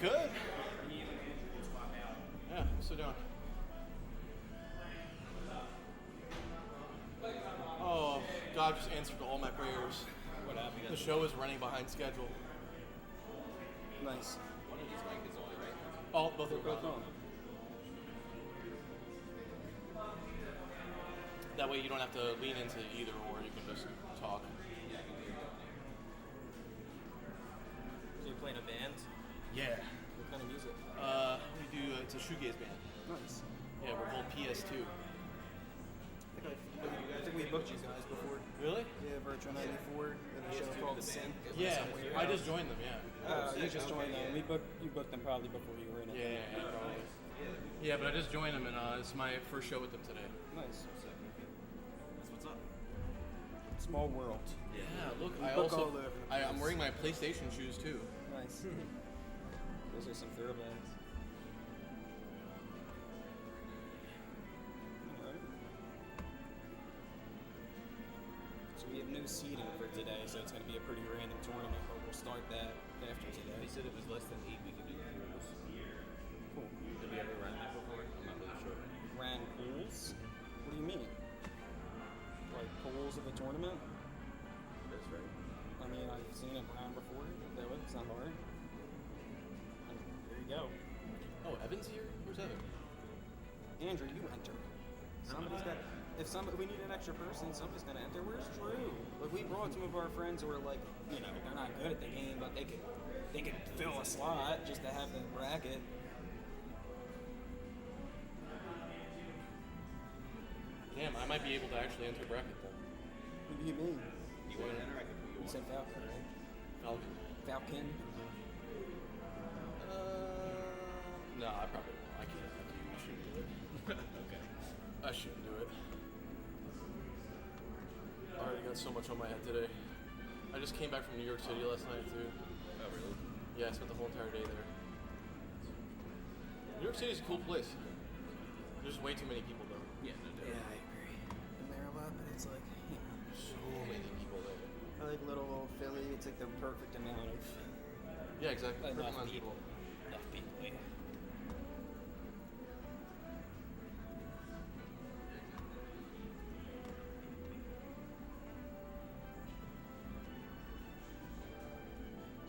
could. Yeah, sit down. Oh, God just answered all my prayers. What happened? The show is running behind schedule. Nice. One of these mic is on, right? Oh, both are Both on. on. That way you don't have to lean into either or, you can just talk. So you're playing a band? Yeah. What kind of music? We do, it's a shoegaze band. Nice. Yeah, we're called PS2. I think we booked you guys before. Really? Yeah, Virtua94 and a show called Sin. Yeah, I just joined them, yeah. You just joined them. You booked them probably before you were in it. Yeah, probably. Yeah, but I just joined them, and it's my first show with them today. Nice. That's what's up. Small world. Yeah, look, We I book also, all over the I'm place. wearing my PlayStation shoes, too. Nice. Those are some throwbacks. Alright. So we have new seating for today, so it's going to be a pretty random tournament, but we'll start that after They today. said it was less than 8 we could do pools. Cool. Did we ever run that before? I'm not really sure. Ran pools? What do you mean? Like pools of a tournament? That's right. I mean, I've seen it ran before. Do it. It's not hard. And there you go. Oh, Evan's here? Where's Evan? Andrew, you enter. Somebody's got. If somebody, we need an extra person, somebody's gonna enter. Where's Drew? Like we brought some of our friends who are like, you know, they're not good at the game, but they could fill a slot just to have the bracket. Damn, I might be able to actually enter bracket then. What do you mean? You want to enter? I can put you You said Falcon, right? Falcon. Falcon. No, I probably won't. I can't. I shouldn't do it. Okay. I shouldn't do it. I already got so much on my head today. I just came back from New York City last night, too. Oh, really? Yeah, I spent the whole entire day there. New York City's a cool place. There's way too many people, though. Yeah, no doubt. Yeah, I agree. Been there a lot, but it's like, you know, So many people there. I like little old Philly. It's like the perfect amount of Yeah, exactly. Perfect enough amount of people. Enough people. Yeah.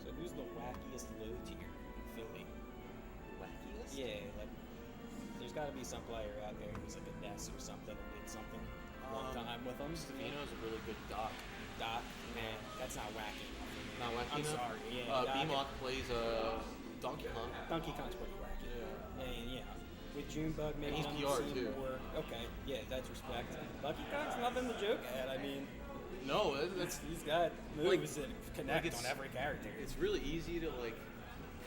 So who's the wackiest low tier in Philly? Wackiest? Yeah, like there's got to be some player out there who's like a Ness or something and did something one time with them. Stevino's a really good doc. Doc, man, that's not wacky. Not wacky I'm enough? sorry. Yeah, Doc- B-Mock plays Donkey Kong. Donkey Kong's pretty wacky. Yeah. And yeah, with Junebug maybe And he's I'm PR seeing too. more. Okay, yeah, that's respect. Donkey Kong's nothing to joke at. I mean, No, that's he's got moves that connect it's- on every character. it's really easy to like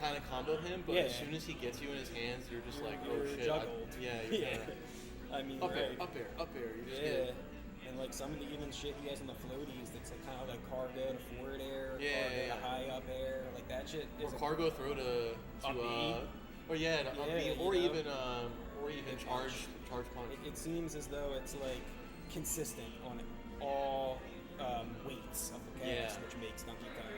kind of combo him, but Yeah. as soon as he gets you in his hands, you're just like, oh You're shit. juggled. Yeah, you're yeah. kinda, I mean, up air, right. up air, up air. You just Yeah. get And like some of the even shit he has in the floaties that's like kind of like cargo to forward air, Yeah, cargo yeah, to yeah. high up air, like that shit or is a- cargo throw to Up B. or yeah, to up Yeah, B, you or know. even charge punch. It seems as though it's like consistent on all weights of the cast, Yeah. which makes Donkey Kong.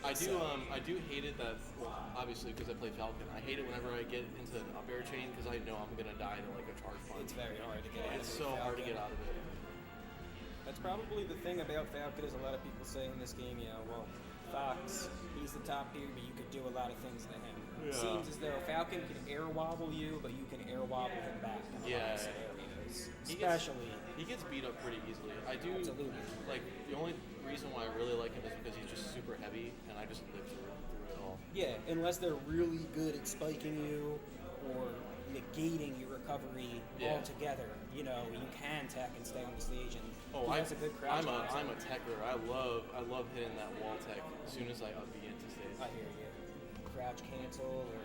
I do So- I do hate it that, well, obviously because I play Falcon, I hate it whenever I get into an up air chain because I know I'm gonna die to like a charge punch. It's very hard to get out of It's it so with hard to Falcon. get out of it. That's probably the thing about Falcon is a lot of people say in this game, you know, well, Fox, he's the top tier, but you could do a lot of things to him. It Yeah. seems as though Falcon can air wobble you, but you can air wobble him back in a lot Yeah. of scenarios. He gets- Especially, He gets beat up pretty easily. I do Absolutely. like the only reason why I really like him is because he's just super heavy and I just live through it all. yeah, unless they're really good at spiking you or negating your recovery Yeah. altogether, you know, you can tech and stay on the stage, and Oh, he has a good crouch. I'm a techer. I love hitting that wall tech as soon as I up B into stage. I hear you. Crouch cancel or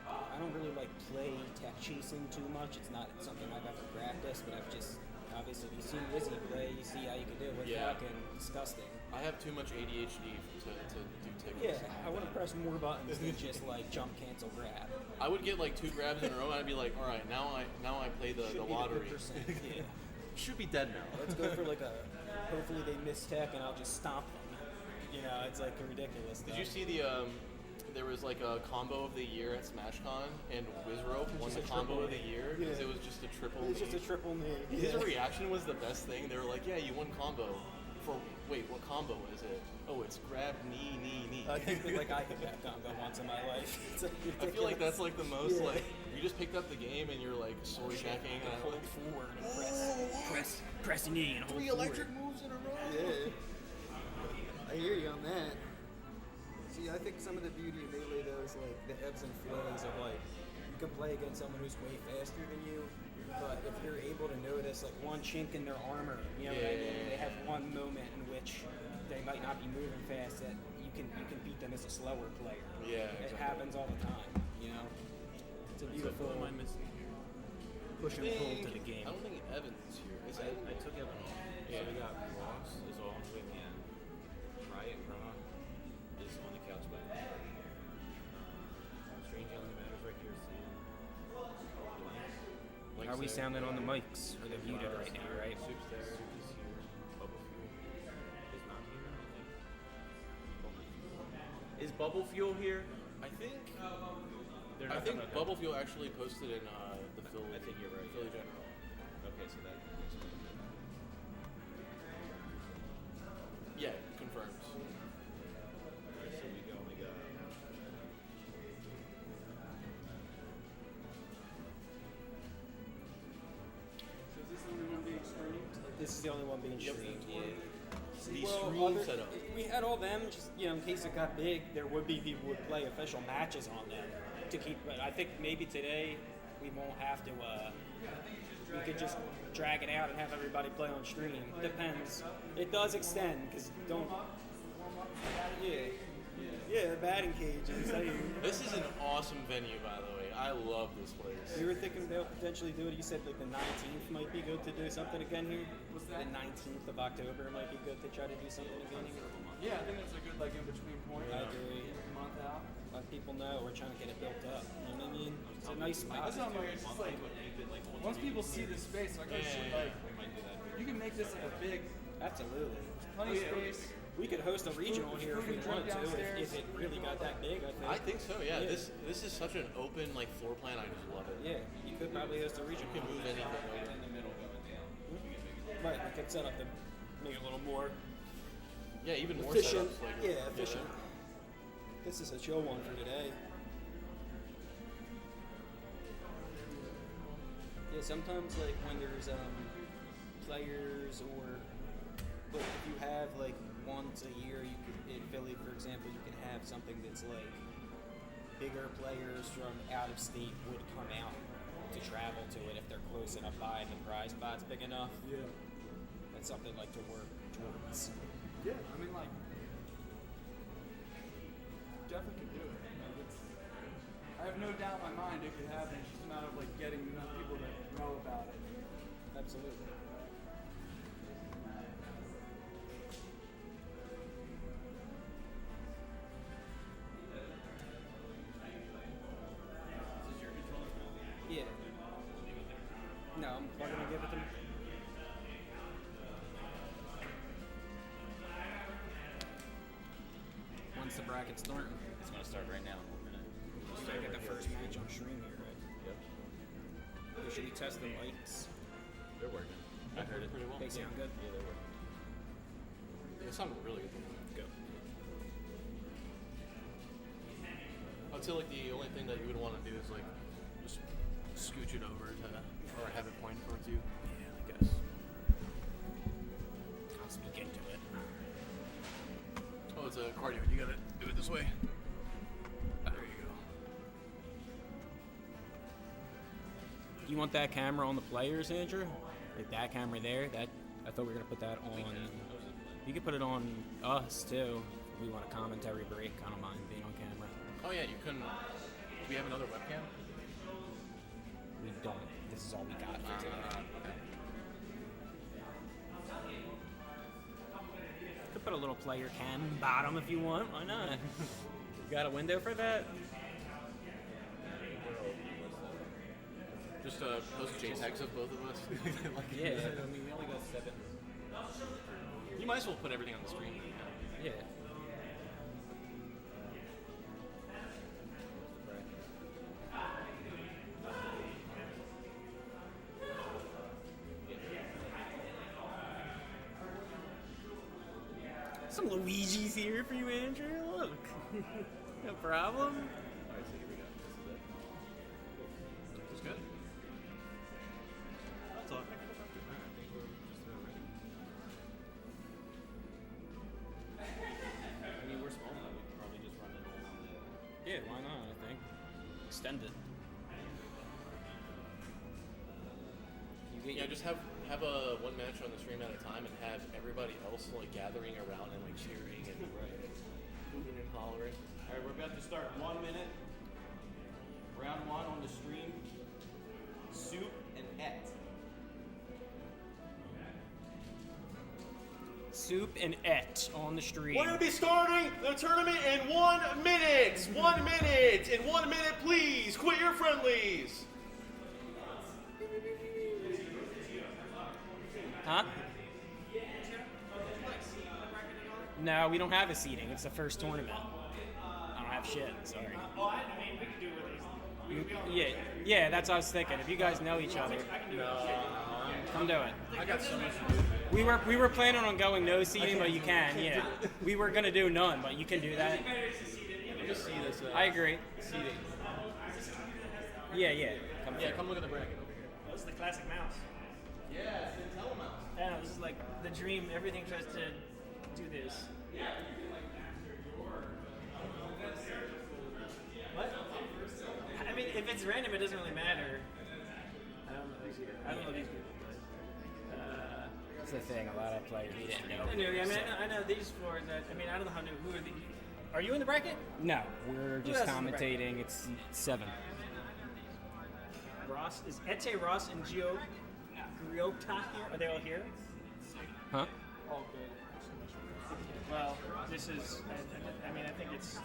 I don't really like play tech chasing too much. It's not something I've ever practiced, but I've just obviously you've seen Wizzy play, you see how you can do it with Yeah. fucking disgusting. I have too much ADHD to do tickets. Yeah, I want to press more buttons than just like jump, cancel, grab. I would get like 2 grabs in a row and I'd be like, all right, now I play the Should be lottery. the percent, yeah. Should be dead now. Let's go for like a. Hopefully they miss tech and I'll just stomp them. You know, it's like ridiculous. Did you see the there was like a combo of the year at SmashCon, and Wizrope won Just the a combo triple of the knee. year because Yeah. it was just a triple. It's just a triple knee. His Yeah. reaction was the best thing. They were like, "Yeah, you won combo." For wait, what combo is it? Oh, it's grab knee, knee, knee. I think that, like I hit that combo once in my life. It's like I feel like that's like the most Yeah. like you just picked up the game and you're like sword checking and hold like forward and press your knee and hold three forward. electric moves in a row. Yeah. I hear you on that. See, I think some of the beauty of Melee though is like the ebbs and flows of like you can play against someone who's way faster than you, but if you're able to notice like one chink in their armor, you know what I mean? They have one moment in which they might not be moving fast that you can beat them as a slower player. Yeah, It exactly. happens all the time, you know? It's a beautiful What am I missing here? push and pull to the game. I don't think Evans is here. Is I Evans? took Evan off. Yeah. So we got Ross is off. Yeah. Riot Raw is on the couch by Strange Only Matters right here. Sam. How are we sounding on the mics? Or they're muted right now, right? Soup's there. Soup is here. Bubble Fuel is not here, I don't think. Is Bubble Fuel here? I think. They're I not think coming up Bubble Fuel actually posted in the Philly. I think you're right, Philly yeah. General. Okay, so that makes sense. Yeah, confirms. Alright, so we go, we got. So is this the only one being streamed? This is the only one being Yep. streamed. The Well, stream setup. we had all them, just in case it got big, there would be people who would play official matches on them to keep. But I think maybe today we won't have to. We could just drag it out and have everybody play on stream. Depends. It does extend because don't. Yeah, the batting cages. This is an awesome venue, by the way. I love this place. We were thinking about potentially doing it. You said like the 19th might be good to do something again here. What's that? The 19th of October might be good to try to do something again here. Yeah, I think it's a good like in between point. I agree. Month out. Let people know we're trying to get it built up. You know what I mean? It's a nice spot. That's what I'm like. It's just like once people see the space, like oh shit, like you can make this like a big, Absolutely. plenty of space. We could host a regional here if we Drink wanted to, downstairs. if it really got that big. I think so. Yeah. Yeah. This is such an open like floor plan. I just love it. Yeah, you could probably host a regional. You can move anything over. Right, we could set up to make it a little more Yeah, even more efficient. setups. Like, Yeah, efficient. This is a chill one for today. Yeah, sometimes like when there's players or but if you have like once a year, you could in Philly, for example, you can have something that's like bigger players from out of state would come out to travel to it if they're close enough by and the prize spot's big enough. Yeah. That's something like to work towards. Yeah, I mean like definitely could do it. Like, it's, I have no doubt in my mind it could happen. It's just a matter of like getting enough people to know about it. Absolutely. Yeah. No, I'm probably gonna give it to him. Once the bracket's starting, It's gonna start right now in 1 minute. we're gonna get the first match on stream here, right? Yep. So should we test the mics? They're working. I heard it. Pretty well. They sound good. Yeah, they're working. It sounded really good. Go. I'd say like the only thing that you would want to do is like just scooch it over to or have it point towards you. Yeah, I guess. I'll speak into it. Oh, it's a cardio. You gotta do it this way. There you go. Do you want that camera on the players, Andrew? Like that camera there? That I thought we were gonna put that on. You could put it on us too. If we want a commentary break. I don't mind being on camera. Oh yeah, you couldn't. Do we have another webcam? We don't. This is all we got for today. Okay. Could put a little player cam bottom if you want. Why not? You got a window for that? Just post JPEGs of both of us. Like, Yeah. I mean, we only got 7. You might as well put everything on the screen. Then, yeah. Yeah. Some Luigi's here for you, Andrew. Look. No problem. Alright, so here we go. This is it. This is good. That's all. I think we're just about ready. I mean, we're small now. We could probably just run it all on the. Yeah, why not? I think extend it. Yeah, just have a one match on the stream at a time, and have everybody else like gathering around and like cheering and hooting and hollering. Alright, we're about to start 1 minute. Round 1 on the stream. Soup and et. Soup and et on the stream. We're gonna be starting the tournament in 1 minute. 1 minute. In 1 minute, please quit your friendlies. Huh? No, we don't have a seating. It's the first tournament. I don't have shit. Sorry. Well, I mean, we can do it with these. Yeah, that's what I was thinking. If you guys know each other, come do it. I got so much to do. We were planning on going no seating, but you can. Yeah, we were gonna do none, but you can do that. Just see this. I agree. Seating. Yeah. Come look at the bracket over here. This is the classic mouse. Yeah, it's the Telemouse. I know, this is like the dream. Everything tries to do this. What? I mean, if it's random, it doesn't really matter. I don't know these good. I don't know these good. But, That's the thing. A lot of players we didn't know. I mean, I know these four. That I mean, I don't know how new. Who are these? Are you in the bracket? No, we're just else is in the bracket? commentating. It's 7. Ross is Ete, Ross, and Gio Griota here. Are they all here? Huh? All good. Well, this is. I mean, I think it's.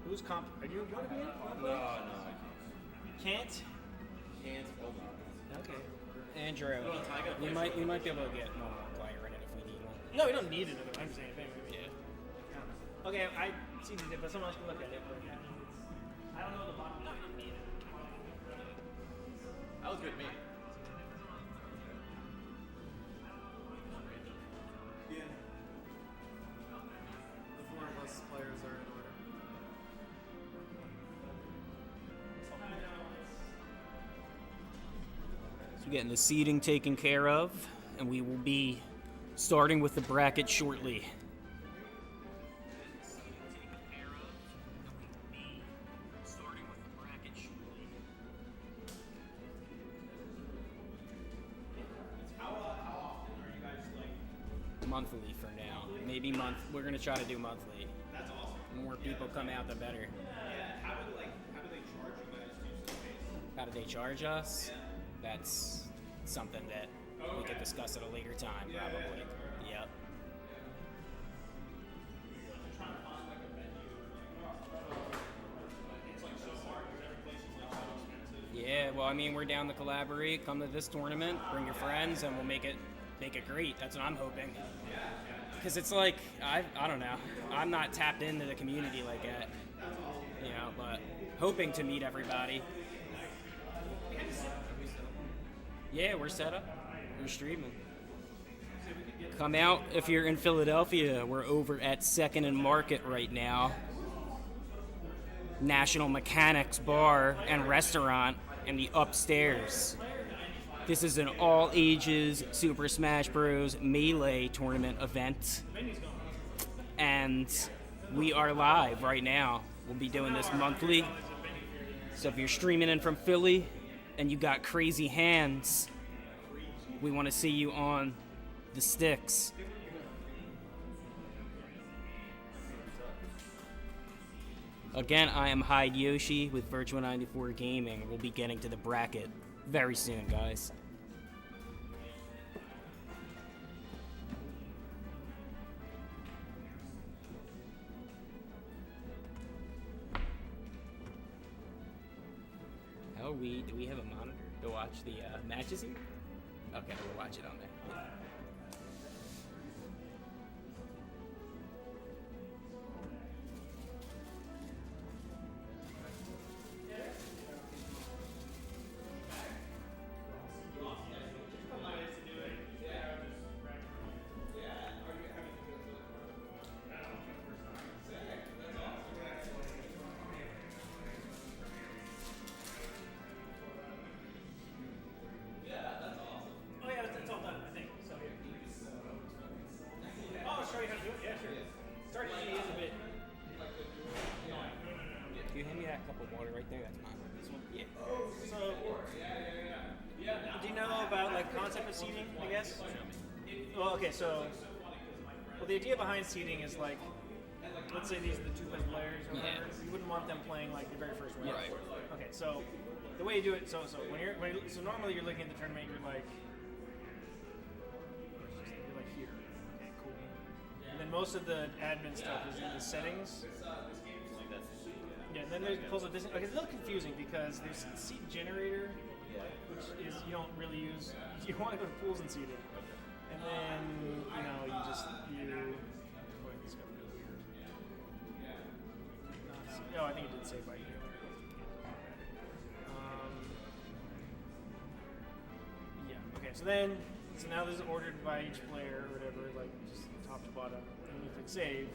Who's comp? Are you going to be in? No, I Can't. Can't. Hold on. Okay. Andrew, we might be able to get one more player in it if we need one. No, we don't need another one. I'm just saying. Maybe. I don't know. Okay, I see it, but someone else can look at it. But I don't know the bottom line. That was good to me. Yeah. The 4 of us players are in order. So we're getting the seating taken care of, and we will be starting with the bracket shortly. Monthly for now. Maybe month. We're gonna try to do monthly. That's awesome. The more people come out, the better. Yeah, how do they charge you guys to some How do they charge us? That's something that we could discuss at a later time, probably. Yep. Yeah, well, I mean, we're down to collaborate. Come to this tournament, bring your friends, and we'll make it great. That's what I'm hoping. Because it's like, I don't know. I'm not tapped into the community like that. You know, but hoping to meet everybody. Yeah, we're set up. We're streaming. Come out if you're in Philadelphia. We're over at 2nd and Market right now. National Mechanics Bar and Restaurant in the upstairs. This is an all-ages Super Smash Bros. Melee tournament event. And we are live right now. We'll be doing this monthly. So if you're streaming in from Philly and you got crazy hands, we want to see you on the sticks. Again, I am Hyde Yoshi with Virtua94 Gaming. We'll be getting to the bracket very soon, guys. Do we have a monitor to watch the matches here? Okay, we'll watch it on there. concept of seeding, I guess. Well, okay, so the idea behind seeding is like, let's say these are the two best players, or whatever. You wouldn't want them playing like the very first round. Right. Okay, so the way you do it, so normally you're looking at the tournament, you're like here. Okay, cool. And then most of the admin stuff is in the settings. Yeah, and then there's pulls of this. Okay, it's a little confusing because there's seed generator, which is you don't really use. You want to go to pools and seeding, and then you just. Boy, this got really weird. Oh, I think it did save by here. Yeah. Okay. So now this is ordered by each player or whatever, like just top to bottom, and you click save.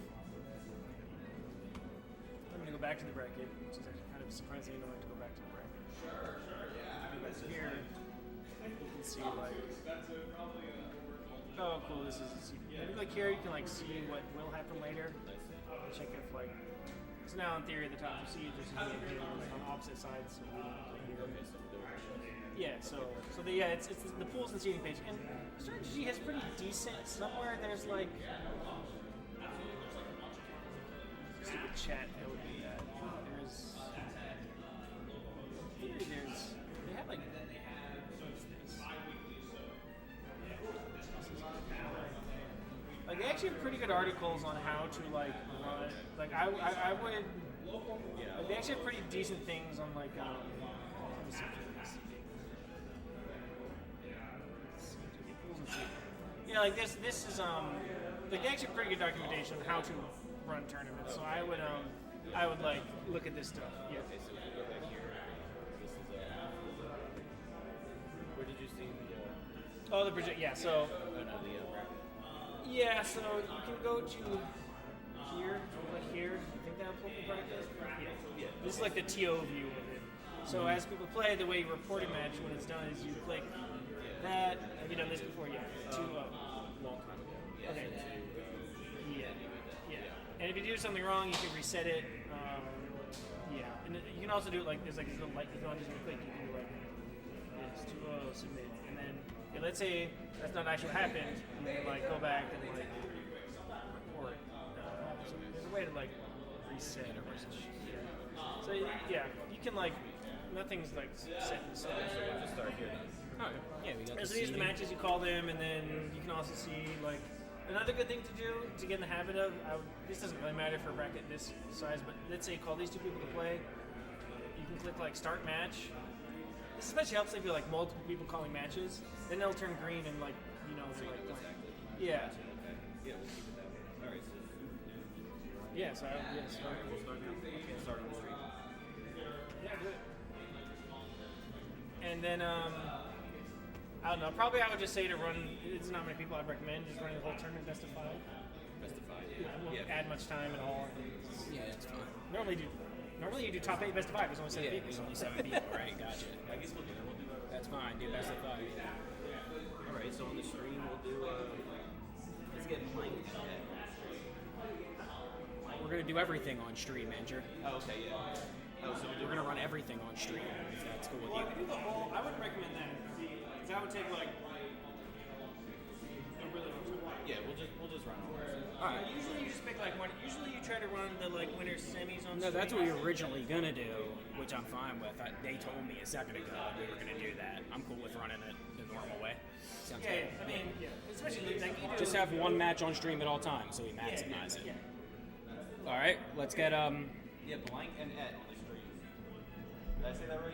I'm going to go back to the bracket, which is actually kind of surprisingly annoying to go back to the bracket. Sure, yeah. Go back to here, you can see like, oh cool, this is a seed. Maybe like here you can like see what will happen later. Check if like, so now in theory the top two seeds are sitting here on opposite sides. So we don't play here. It's the pools and seeding page, and strategy has pretty decent. Somewhere there's like. Stupid chat that would be that. They have like. Like they actually have pretty good articles on how to like run. Like I would. Like, they actually have pretty decent things on like. Let me see. Yeah, like this is like they actually have pretty good documentation on how to run tournaments. So I would like look at this stuff. Yeah. Okay, so we go back here. This is where did you see the? Oh, the project. Yeah. So. Bracket. Yeah. So you can go to here, like here. I think that'll pull the bracket. Yeah. This is like the TO view of it. So as people play, the way you report a match when it's done is you click that. Have you done this before? Yeah. Long time ago. Okay. Yeah. And if you do something wrong, you can reset it. And you can also do it like there's like a little light. You can just click. You can do like this to submit, and then let's say that's not actually happened. You can like go back and like report. So there's a way to like reset or something. So yeah, you can like nothing's like set in stone. So we'll just start here. Alright. Yeah, we got So these are the matches you call them, and then you can also see like. Another good thing to do to get in the habit of, this doesn't really matter for a bracket this size, but let's say you call these two people to play. You can click like start match. This especially helps if you like multiple people calling matches. Then they'll turn green and like they're like playing. Yeah. Yeah, we'll keep it that way. All right. So Yeah. So we'll start now. Okay, start on the stream. Yeah, good. And then I don't know. Probably I would just say to run. It's not many people I'd recommend. Just running the whole tournament best of 5. Best of 5. It won't add much time at all. Yeah, it's fine. Normally you do top 8 best of 5. There's only 7 people. There's only 7 people, right? Gotcha. I guess we'll do that. That's fine. Do best of 5. All right. So on the stream we'll do. Let's get blank. We're gonna do everything on stream, Andrew. Oh, okay. Yeah. Oh, so We're gonna run everything on stream. If that's cool with Well, you. I could do the whole. I would recommend that because that would take like a really long time. Yeah, we'll just run all this. Alright. Usually you just pick like one. Usually you try to run the like winner semis on. No, that's what stream. we were originally gonna do, which I'm fine with. They told me a second ago we were gonna do that. I'm cool with running it the normal way. Sounds Yeah, good. I mean, especially like you do. Just have one match on stream at all times, so we maximize it. Yeah. All right, let's get Yeah, blank and Ed on the stream. Did I say that right?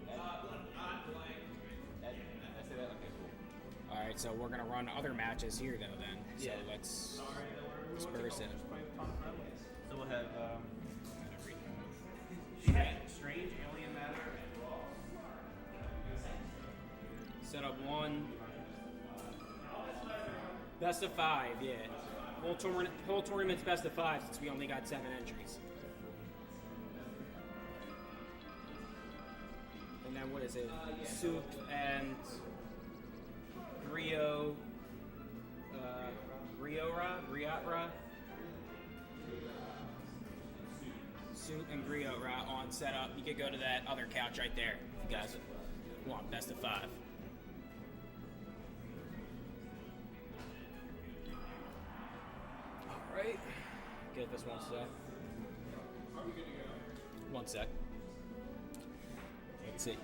Ed? Ed? Did I say that? Okay, cool. All right, so we're gonna run other matches here though. Then, so Yeah. let's disperse it. So we'll have strange alien matter. Set up 1. Best of 5, yeah. Whole tournament's best of 5 since we only got 7 entries. And then what is it? Soup and Griot, Griot-ra? Soup and Griot-ra on setup. You could go to that other couch right there if you guys want best of 5. Alright. Give us 1 sec. 1 sec. Let's see.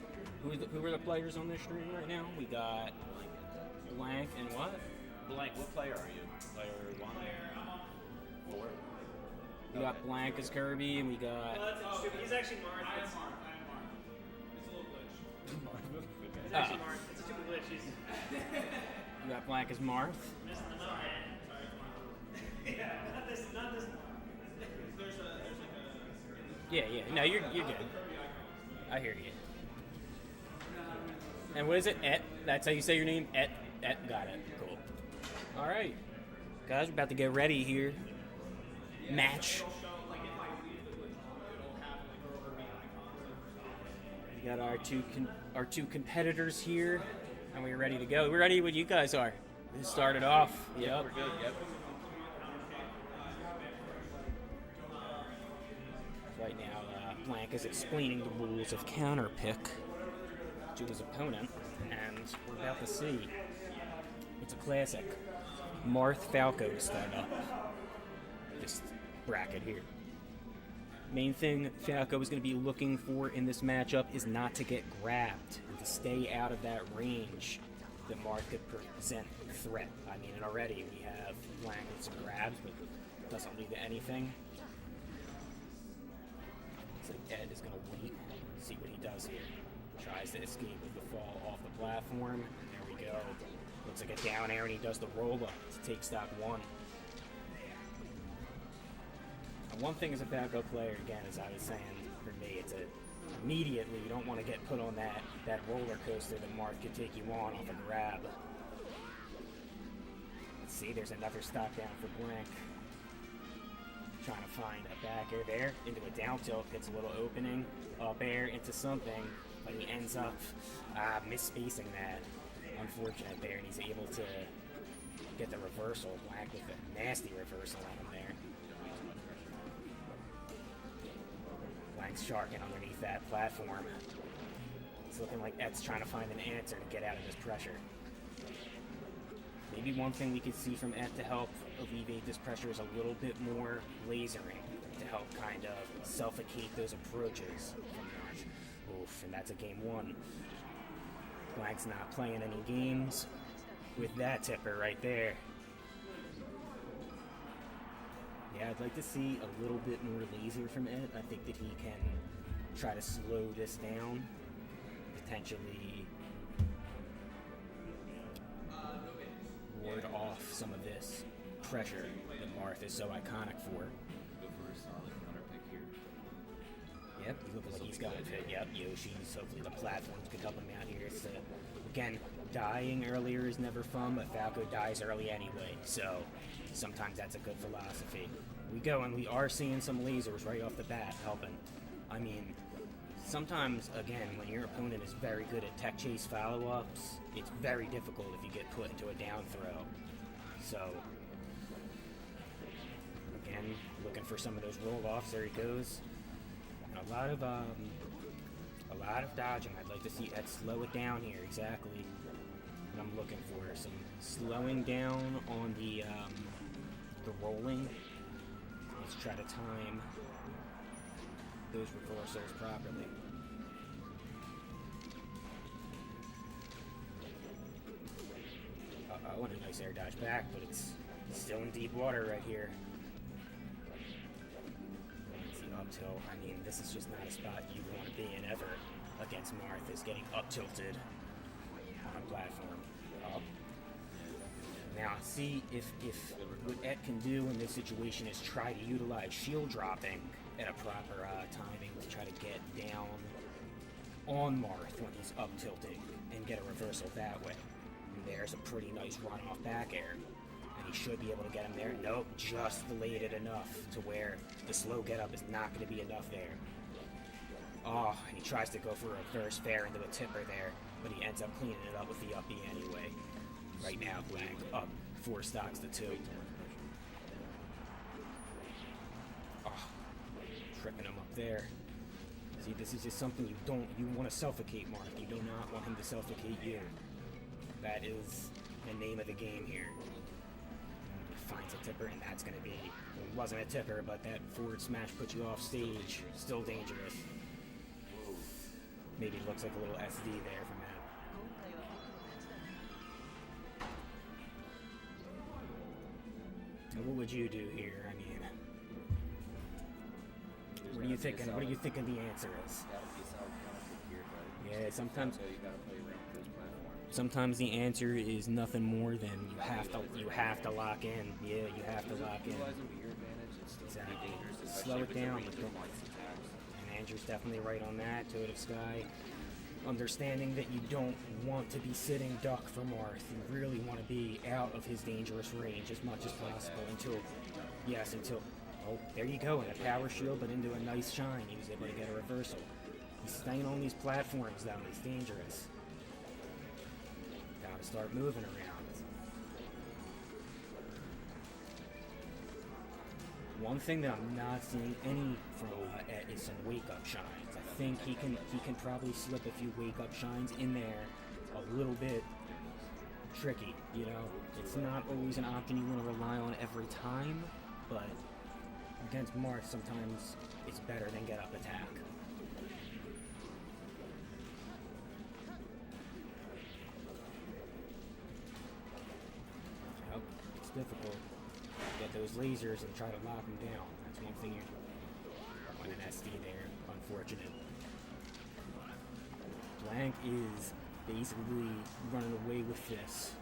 Who are the players on this stream right now? We got Blank and what? Blank, what player are you? Player 1? 4? We got Blank as Kirby, and we got... Well, that's interesting. He's actually Marth. I am Mark. It's a little glitch. He's actually Marth. It's a stupid glitch. He's We got Blank as Marth. missing the middle man. Yeah, not this Marth. Yeah. No, you're good. I hear you. And what is it? Et? That's how you say your name? Et. Got it. Cool. All right, guys, we're about to get ready here. Match. We got our two competitors here, and we're ready to go. We're ready when you guys are. We started off. Yep. We're good, yep. Right now, Blank is explaining the rules of counterpick to his opponent, and we're about to see. It's a classic. Marth Falco to start up this bracket here. Main thing Falco is going to be looking for in this matchup is not to get grabbed and to stay out of that range that Marth could present a threat. I mean, and already we have Blank with some grabs, but it doesn't lead to anything. So Ed is going to wait, see what he does here. Tries to escape with the fall off the platform. There we go. Looks like a down air, and he does the roll up to take stock 1. And one thing as a Falco player, again, as I was saying, for me, it's immediately you don't want to get put on that roller coaster that Marth could take you on off a grab. Let's see, there's another stock down for Blank. Trying to find a back air there into a down tilt, gets a little opening, up air into something, but he ends up misspacing that. Unfortunate there, and he's able to get the reversal. Blank with a nasty reversal on him there. Blank's sharking underneath that platform. It's looking like Ed's trying to find an answer to get out of this pressure. Maybe one thing we could see from Ed to help alleviate this pressure is a little bit more lasering to help kind of suffocate those approaches from Marth. Oof, and that's a game 1. Blank's not playing any games with that tipper right there. Yeah, I'd like to see a little bit more laser from Ed. I think that he can try to slow this down, potentially ward off some of this pressure that Marth is so iconic for. Go for a solid counterpick here. Yep, he's looking like he's got it. Yep, Yoshi's. Hopefully the platforms could help him out here. It's, again, dying earlier is never fun, but Falco dies early anyway, so sometimes that's a good philosophy. We go, and we are seeing some lasers right off the bat helping. I mean, sometimes, again, when your opponent is very good at tech chase follow-ups, it's very difficult if you get put into a down throw. So, again, looking for some of those roll-offs. There he goes. A lot of dodging. I'd like to see Ed slow it down here. Exactly what I'm looking for. Some slowing down on the rolling. Let's try to time those reversals properly. Uh-oh, and a nice air dodge back, but it's still in deep water right here. Up tilt. I mean, this is just not a spot you want to be in ever against Marth, is getting up tilted on a platform. Up. Now, see if what Ed can do in this situation is try to utilize shield dropping at a proper timing to try to get down on Marth when he's up tilting and get a reversal that way. And there's a pretty nice run off back air. And he should be able to get him there. Nope, just delayed it enough to where the slow get up is not going to be enough there. Oh, and he tries to go for a reverse fair into a tipper there, but he ends up cleaning it up with the up B anyway. Right now, Blank up 4 stocks to 2. Oh, tripping him up there. See, this is just something you want to suffocate Marth. You do not want him to suffocate you. That is the name of the game here. finds a tipper, and that's going to be, well, it wasn't a tipper, but that forward smash puts you off stage. Still dangerous. Maybe looks like a little SD there from that. What would you do here? I mean, what are you thinking? What do you thinking the answer is? Yeah, sometimes. Sometimes the answer is nothing more than you have to lock in. Yeah, you have to lock in. Exactly. Slow it down. And Andrew's definitely right on that. Toad of Sky. Understanding that you don't want to be sitting duck for Marth. You really want to be out of his dangerous range as much as possible until, oh, there you go, in a power shield, but into a nice shine. He was able to get a reversal. He's staying on these platforms, though. He's dangerous. Gotta start moving around. One thing that I'm not seeing any from Ed is some wake-up shines. I think he can probably slip a few wake-up shines in there a little bit tricky, you know? It's not always an option you want to rely on every time, but against Marth, sometimes it's better than get-up attack. Yep, it's difficult. Get those lasers and try to lock them down. That's one thing you on an SD there. Unfortunate. Blank is basically running away with this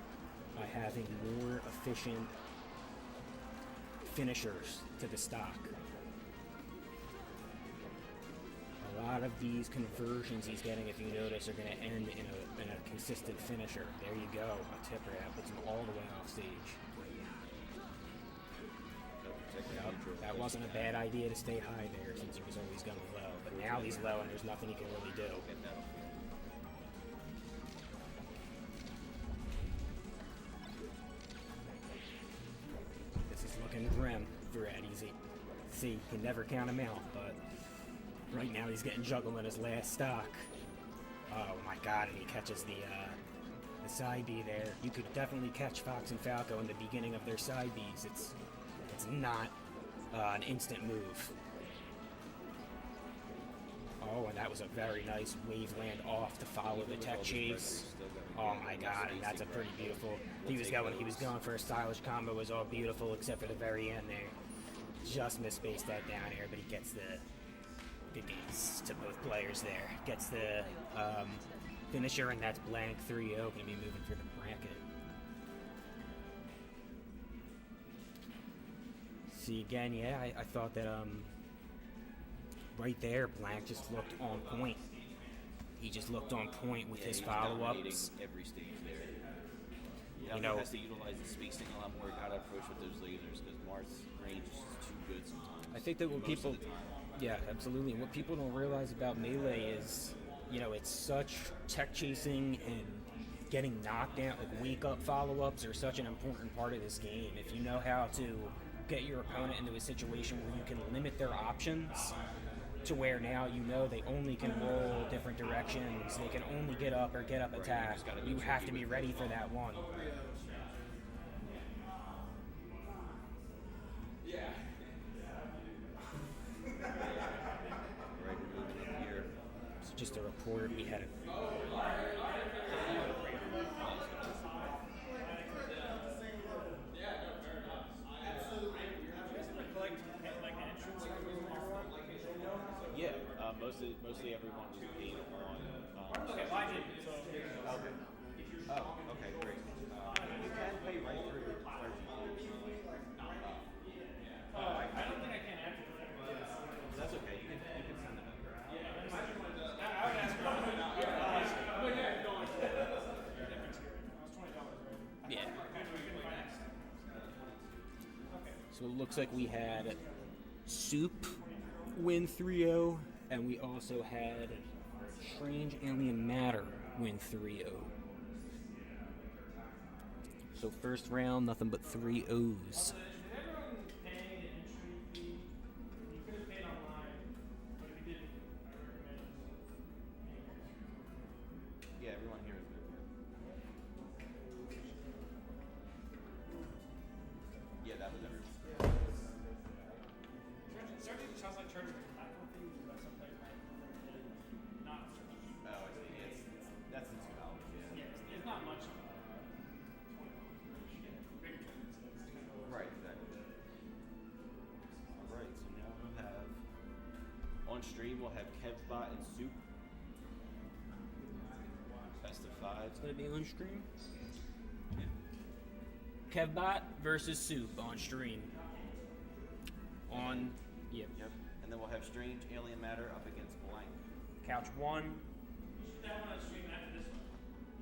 by having more efficient finishers to the stock. A lot of these conversions he's getting, if you notice, are going to end in a consistent finisher. There you go, a tipper that puts him all the way off stage. Yep, that wasn't a bad idea to stay high there since he was always going low. But now he's low and there's nothing he can really do. This is looking grim for Ed. See, you can never count him out, but right now he's getting juggled in his last stock. Oh my god, and he catches the side B there. You could definitely catch Fox and Falco in the beginning of their side Bs. It's not an instant move. Oh, and that was a very nice wave land off to follow the tech chase. Oh my god, and that's a pretty beautiful. He was going for a stylish combo. It was all beautiful except for the very end there. Just misspaced that down air, but he gets the good games to both players there. Gets the finisher, and that's blank 3-0. Gonna be moving for the bracket. See, again, yeah, I thought that right there, Blank just looked on point. He just looked on point with his follow-ups. Every stage there. You know, has to utilize the spacing a lot more. Gotta approach with those lasers because Marth's range is just too good sometimes. I think that what people, yeah, absolutely. What people don't realize about Melee is, you know, it's such tech chasing and getting knocked down, like wake-up follow-ups are such an important part of this game. If you know how to get your opponent into a situation where you can limit their options to where now you know they only can roll different directions, they can only get up or get up attack. You have to be ready for that one. So just a report, we had a mostly everyone was paid on. Okay, well, I didn't. So, Okay. Oh, okay, great. You can pay right through the clergy. I don't think I can after the fact. That's okay. You can send it over. I would ask for $20, right? yeah. So it looks like we had Soup win 3-0, and we also had Strange Alien Matter win 3-0. So first round, nothing but 3-0s. Yeah, everyone here is good. Yeah, charging a platform fee, which is about some players might not. Oh, it's that's the $2. Yeah. Yeah, it's not much. Right, exactly. Alright, so now we'll have on stream we'll have Kevbot and Soup. Best of 5. It's gonna be on stream. Kevbot versus Soup on stream. On Yep. And then we'll have Strange Alien Matter up against Blank. couch 1. That one on stream after this one.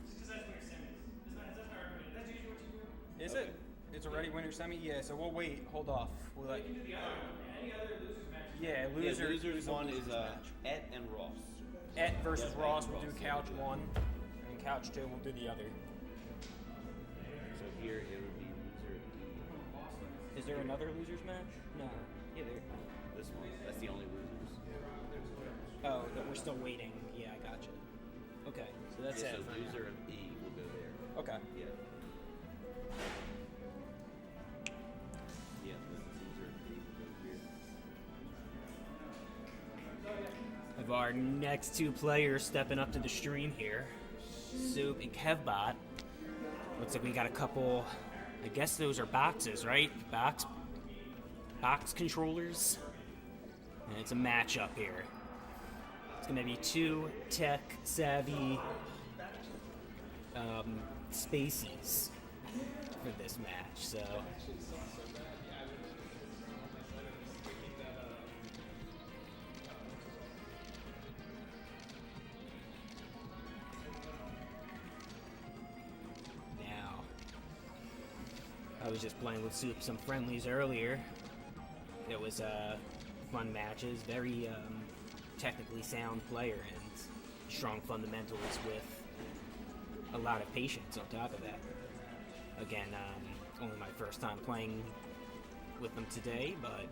Just because that's where your sim is. That's my argument. That's usually what you do. Is it? It's already winner semi? Yeah, so we'll wait. Hold off. We'll You can do the other one. Any other losers matches. yeah, Losers losers one losers is match. Ed and Ross. Et versus Yeah, Ross, Ed we'll do Ross, couch yeah. 1. And couch 2, we'll do the other. So here it would be loser D. Is there another losers match? No. Yeah, there. This one. That's the only losers. Oh, that we're still waiting. Yeah, I gotcha. Okay, so that's Yeah, it. so for loser now. of E will go there. Okay. Yeah. Yeah, this is loser of D will go here. Of our next two players stepping up to the stream here, Soup and Kevbot. Looks like we got a couple. I guess those are boxes, right? Box controllers. And it's a matchup here. It's gonna be two tech-savvy spacies for this match. So. Now, I was just playing with Soup some friendlies earlier. It was fun matches, very technically sound player and strong fundamentals with a lot of patience on top of that. Again, only my first time playing with them today, but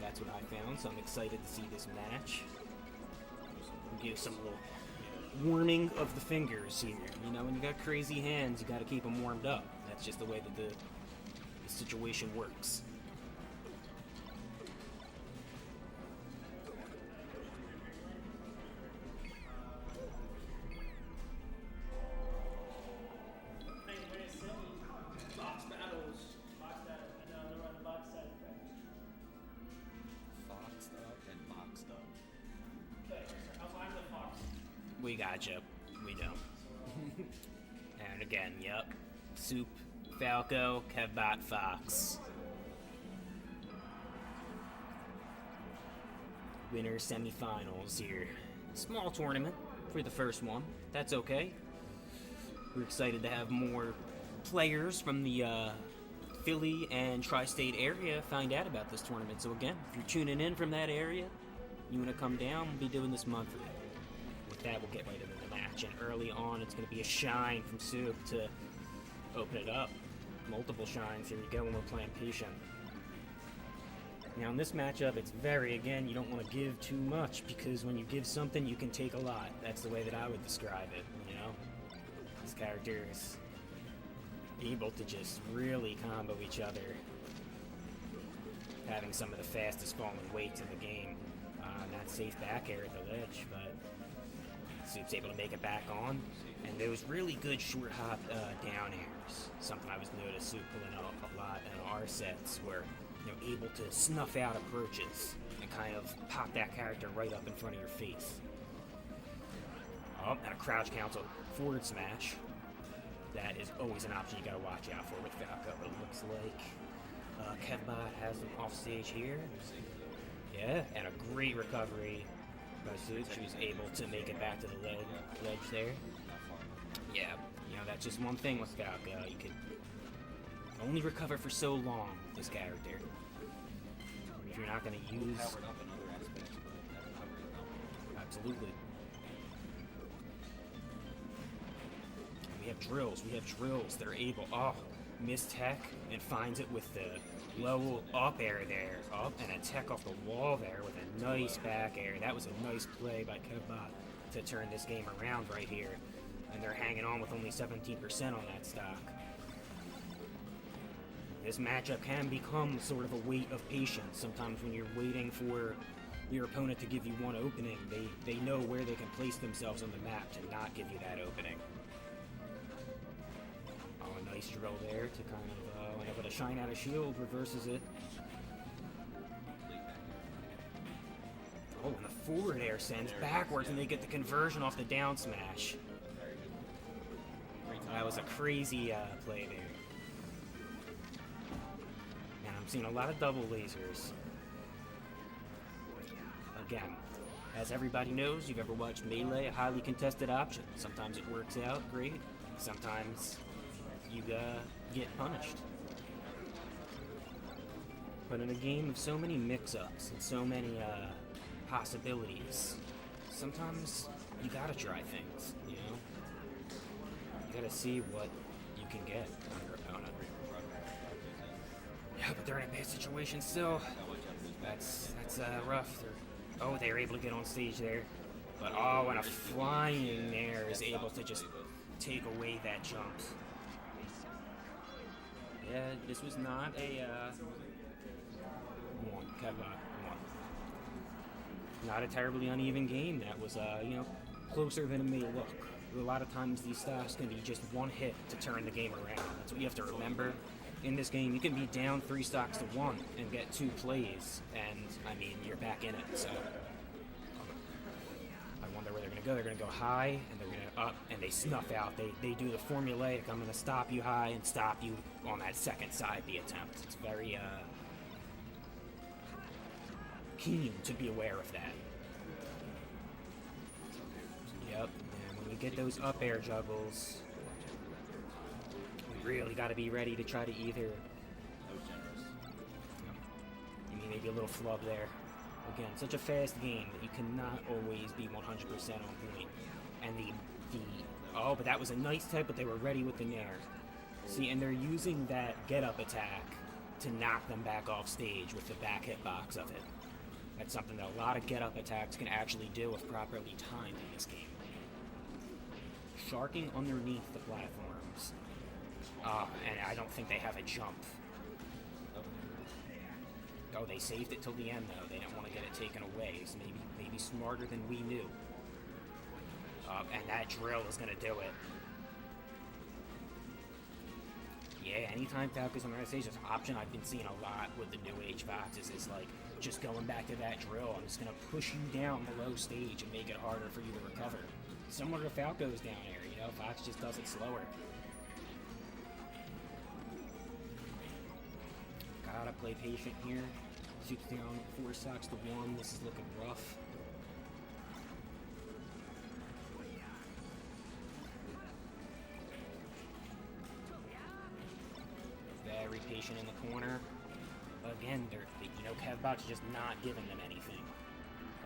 that's what I found, so I'm excited to see this match. Give some little warming of the fingers here. You know, when you got crazy hands, you got to keep them warmed up. That's just the way that the situation works. Box battles. Box battles. I know they're on the box side. Foxed up and boxed up. Okay, I'm the fox. We gotcha. We know. And again, yep. Soup, Falco, Kevbot, Fox. Winner semifinals here. Small tournament for the first one. That's okay. We're excited to have more players from the Philly and tri-state area find out about this tournament. So again, if you're tuning in from that area, you want to come down, we'll be doing this monthly. With that, we'll get right into the match. And early on, it's going to be a shine from Soup to open it up. Multiple shines. Here we go when we're playing patient. Now in this matchup, it's again, you don't want to give too much because when you give something, you can take a lot. That's the way that I would describe it, you know? This character is able to just really combo each other, having some of the fastest falling weights in the game. Not safe back air at the ledge, but Soup's able to make it back on. And those really good short hop down airs, something I was noticed Soup pulling off a lot in our sets, where they're able to snuff out approaches and kind of pop that character right up in front of your face. Oh, and a crouch cancel forward smash. That is always an option you gotta watch out for with Falco. It looks like Kevbot has him off stage here. Yeah, and a great recovery by Soup. She was able to make it back to the ledge there. Yeah, you know, that's just one thing with Falco. You can only recover for so long with this character. If you're not gonna use... Powered up in other aspects, but that recovery is not. Absolutely. We have drills that are able, miss tech and finds it with the low up air there. Up and a tech off the wall there with a nice back air. That was a nice play by Kevbot to turn this game around right here. And they're hanging on with only 17% on that stock. this matchup can become sort of a weight of patience. Sometimes when you're waiting for your opponent to give you one opening, they know where they can place themselves on the map to not give you that opening. Oh, a nice drill there to kind of, when able to shine out a shield, reverses it. Oh, and the forward air sends backwards, and they get the conversion off the down smash. That was a crazy play there. And I'm seeing a lot of double lasers. Again, as everybody knows, you've ever watched Melee, a highly contested option. Sometimes it works out great. Sometimes you get punished. But in a game of so many mix-ups and so many possibilities, sometimes you gotta try things, you know? You gotta see what you can get on your opponent. Yeah, but they're in a bad situation still. That's rough. They're able to get on stage there. But and a flying there is able to just take away that jump. Yeah, this was not a Kevbot. Not a terribly uneven game. That was closer than it may look. A lot of times these stocks can be just one hit to turn the game around. That's what you have to remember. In this game, you can be down 3 stocks to 1 and get 2 plays, and I mean, you're back in it. So I wonder where they're going to go. They're going to go high, and they're going to up, and they snuff out. They do the formulaic, I'm going to stop you high and stop you on that second side B attempt. It's very keen to be aware of that. Yep, and when we get those up air juggles, we really got to be ready to try to either... You mean maybe a little flub there. Again, such a fast game that you cannot always be 100% on point. And but that was a nice tech, but they were ready with the nair. See, and they're using that get-up attack to knock them back off stage with the back hitbox of it. That's something that a lot of get-up attacks can actually do if properly timed in this game. Sharking underneath the platforms. And I don't think they have a jump. Oh, they saved it till the end, though. They didn't want to get it taken away. So maybe smarter than we knew. And that drill is going to do it. Yeah, anytime Falco's on the right stage, there's an option I've been seeing a lot with the New Age Foxes is like, just going back to that drill. I'm just going to push you down below stage and make it harder for you to recover. Similar to Falco's down air, you know, Fox just does it slower. Gotta play patient here. Shoots down 4 stocks to 1. This is looking rough. Very patient in the corner. Again, Kevbot's just not giving them anything.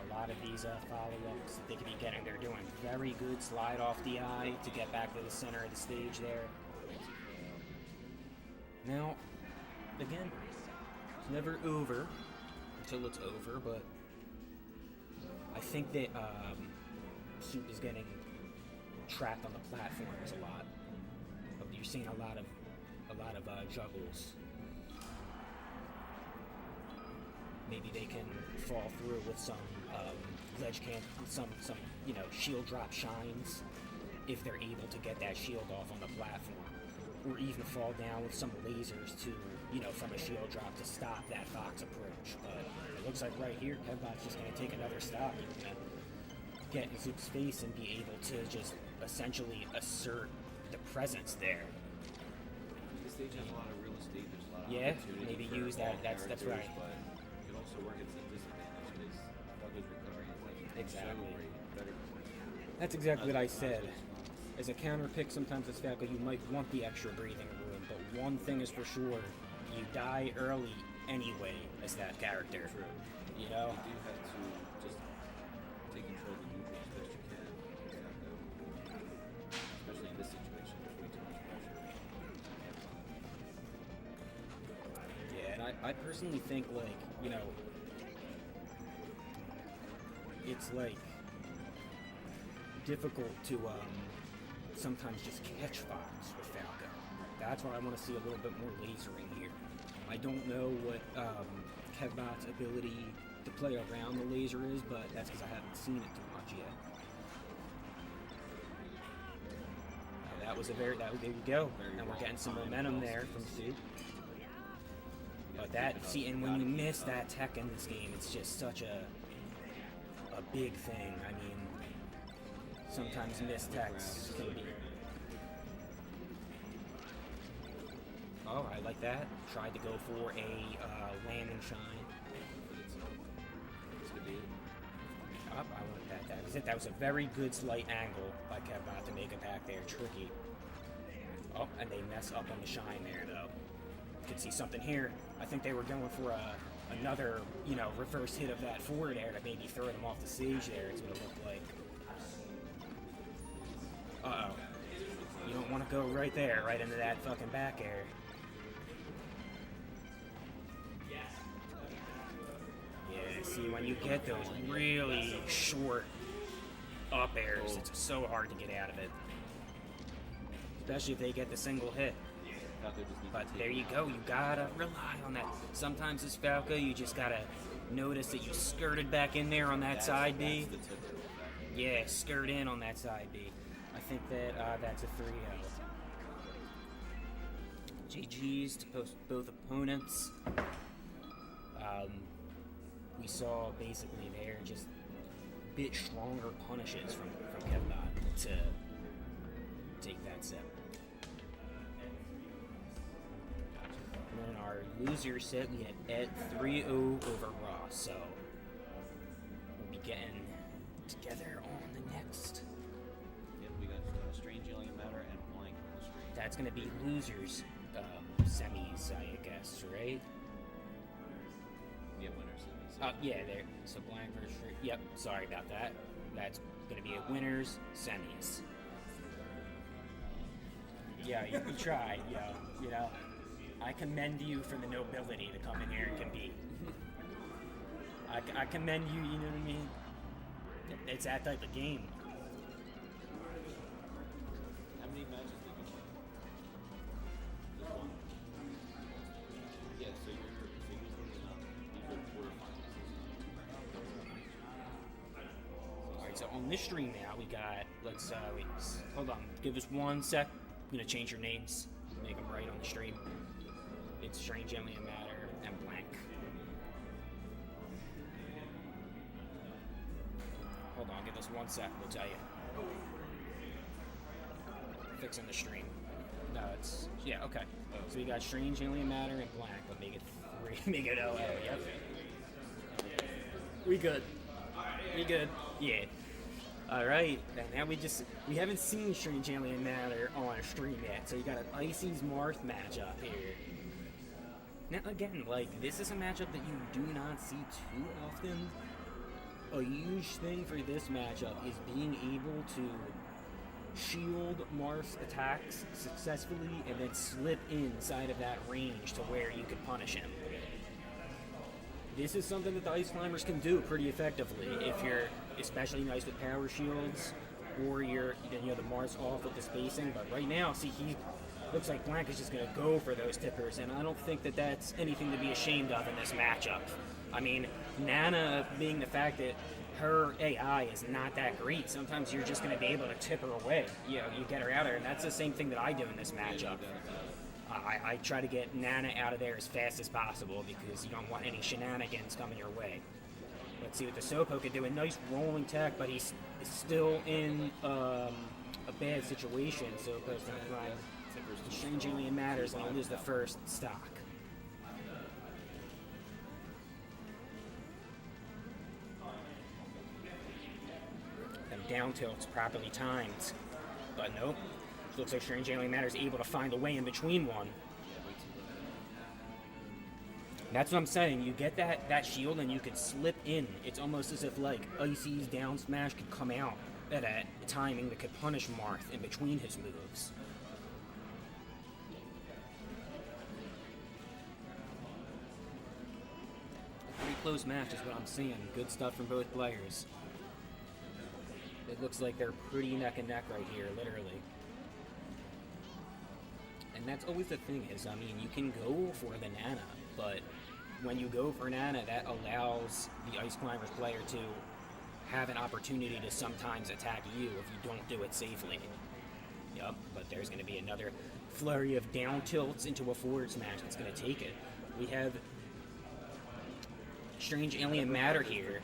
A lot of these follow-ups that they could be getting, they're doing very good slide off the eye to get back to the center of the stage there. Now, again, it's never over until it's over, but I think that Soup is getting trapped on the platforms a lot. You're seeing a lot of juggles. Maybe they can fall through with some ledge camp, some shield drop shines if they're able to get that shield off on the platform, or even fall down with some lasers to, from a shield drop to stop that Fox approach. But it looks like right here, Kevbot's just going to take another stock. He's going to get in Zoop's face and be able to just essentially assert the presence there. The stage has a lot of real estate. There's a lot of opportunity. Maybe use that. That's right. But you can also work at some disadvantage because Falco's recovery is exactly. Better. That's exactly what I said. As a counter pick, sometimes as Falco, you might want the extra breathing room, but one thing is for sure, you die early anyway as that character. True. You know? You do have to just take control of the neutral as best you can. Especially in this situation, there's way too much pressure. Yeah, and I personally think, it's difficult to sometimes just catch Fox with Falco. That's why I want to see a little bit more lasering here. I don't know what Kevbot's ability to play around the laser is, but that's because I haven't seen it too much yet. There we go. And we're getting some momentum there from Soup. But and when you miss that tech in this game, it's just such a big thing. I mean, sometimes missed techs can be. Oh, I like that. Tried to go for a land and shine. Up, I want that. That was it. That was a very good slight angle by Kevbot to make it back there. Tricky. Oh, and they mess up on the shine there, though. You can see something here. I think they were going for another, reverse hit of that forward air to maybe throw them off the stage there. It's what it looked like. Uh-oh. You don't want to go right there, right into that fucking back air. Yeah, see, when you get those really short up airs, it's so hard to get out of it. Especially if they get the single hit. But there you go, you gotta rely on that. Sometimes as Falco, you just gotta notice that you skirted back in there on that side B. Yeah, skirt in on that side B. I think that that's a 3-0. GG's to both opponents. We saw basically there just a bit stronger punishes from Kevbot to take that set. And then our loser set, we had Ed 3-0 over Ross, so we'll be getting together on the next. Yep, we got Strange Alien Matter and Blank on the screen. That's going to be losers semis, I guess, right? Yeah, winners semis. Yeah, there. So Blank versus yep. Sorry about that. That's going to be a winners semis. Yeah, you tried. I commend you for the nobility to come in here and compete. I commend you. You know what I mean? It's that type of game. How many matches did you play? Just one? Yeah, so you're quarterfinals. Alright, so on this stream now we got, let's, wait, hold on, give us 1 sec. I'm gonna change your names, make them right on the stream. It's Strange Alien Matter and Blank. Hold on, give us 1 sec, we'll tell you. Fixing the stream. No, it's, yeah, okay. So we got Strange Alien Matter and Blank, but make it 3, make it 0, yep. We good. Yeah. Alright, and now we haven't seen Strange Alien Matter on a stream yet, so you got an Icy's Marth matchup here. Now again, this is a matchup that you do not see too often. A huge thing for this matchup is being able to shield Marth's attacks successfully and then slip inside of that range to where you can punish him. This is something that the Ice Climbers can do pretty effectively if you're especially nice with power shields or you're the Mars off with the spacing. But right now, see, he looks like Blank is just going to go for those tippers, and I don't think that that's anything to be ashamed of in this matchup. I mean, Nana, being the fact that her AI is not that great, sometimes you're just going to be able to tip her away. You get her out of there, and that's the same thing that I do in this matchup. I try to get Nana out of there as fast as possible because you don't want any shenanigans coming your way. Let's see what the Soko could do. A nice rolling tech, but he's still in a bad situation. Soko's going to grind. Strange Alien Matters and he'll lose the first stock. Them down tilts properly timed. But nope. Looks like Strange Alien Matters able to find a way in between one. That's what I'm saying. You get that shield and you can slip in. It's almost as if Icy's down smash could come out at a timing that could punish Marth in between his moves. A pretty close match is what I'm seeing. Good stuff from both players. It looks like they're pretty neck and neck right here, literally. And that's always the thing is, I mean, you can go for the Nana, but when you go for Nana, that allows the Ice Climbers player to have an opportunity to sometimes attack you if you don't do it safely. Yup, but there's going to be another flurry of down tilts into a forward smash that's going to take it. We have Strange Alien Matter here.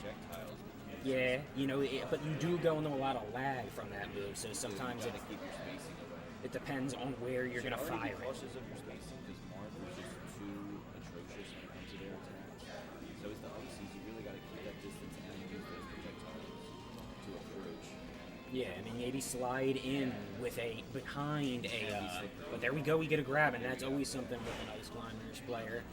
Yeah, you know, but you do go into a lot of lag from that move, so sometimes it depends on where you're going to fire it. Cautious of your spacing because Marth was just too atrocious when it comes to their attacks. So it's the Ices, you really got to keep that distance and use those projectiles to approach. Yeah, I mean, maybe slide in with behind a, but there we go, we get a grab, and that's always something with an Ice Climbers player.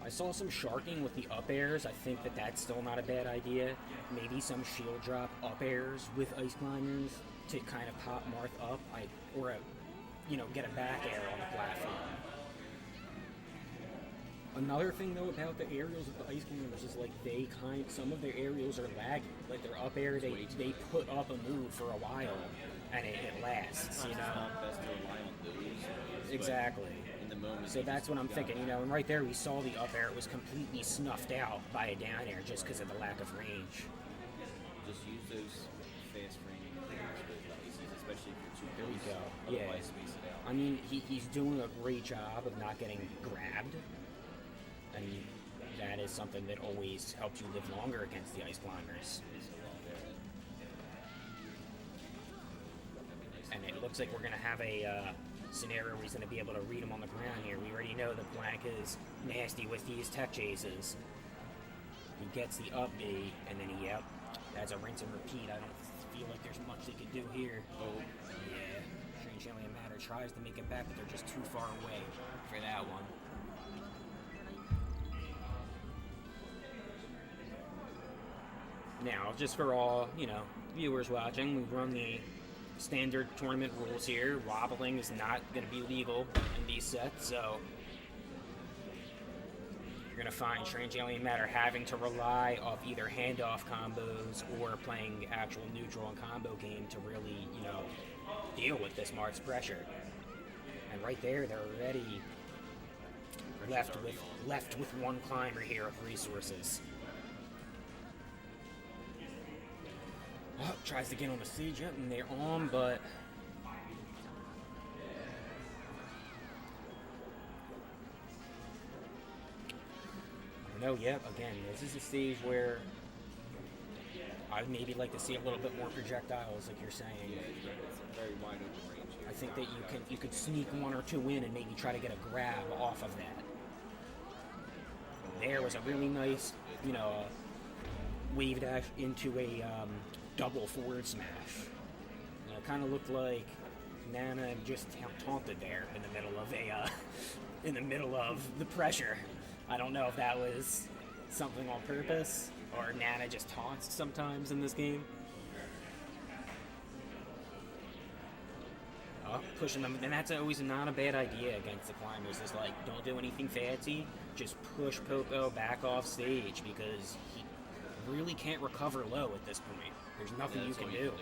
I saw some sharking with the up airs. I think that that's still not a bad idea. Maybe some shield drop up airs with Ice Climbers to kind of pop Marth up, or get a back air on the platform. Another thing though about the aerials of the Ice Climbers is like some of their aerials are laggy. Like their up air, they put up a move for a while, and it lasts. You know. It's not best to rely on those moves, exactly. In the moment, So that's what I'm thinking, and right there we saw the up air. It was completely snuffed out by a down air just because of the lack of range. Just use those fast framing things with the Ices, especially if you're too There we close. go. Otherwise, Yeah. space it out. I mean, he's doing a great job of not getting grabbed, and that is something that always helps you live longer against the Ice Climbers. And it looks like we're going to have a scenario where he's going to be able to read him on the ground here. We already know that Blank is nasty with these tech chases. He gets the up B, and then that's a rinse and repeat. I don't feel like there's much they could do here. Oh, yeah. Strange Alien Matter tries to make it back, but they're just too far away for that one. Now, just for all, viewers watching, we run the standard tournament rules here. Wobbling is not going to be legal in these sets, so you're going to find Strange Alien Matter having to rely off either handoff combos or playing actual neutral and combo game to really, deal with this Marth's pressure. And right there, they're already left with one climber here of resources. Oh, tries to get on the stage, and they're on, but no, again, this is a stage where I'd maybe like to see a little bit more projectiles, like you're saying. Yeah, it's a very wide open range here. I think that you could sneak one or two in and maybe try to get a grab off of that. There was a really nice, wave dash into a double forward smash. It kind of looked like Nana just taunted there in the middle of the pressure. I don't know if that was something on purpose or Nana just taunts sometimes in this game. Pushing them, and that's always not a bad idea against the climbers. Is like, don't do anything fancy, just push Popo back off stage because he really can't recover low at this point. There's nothing you can do, You're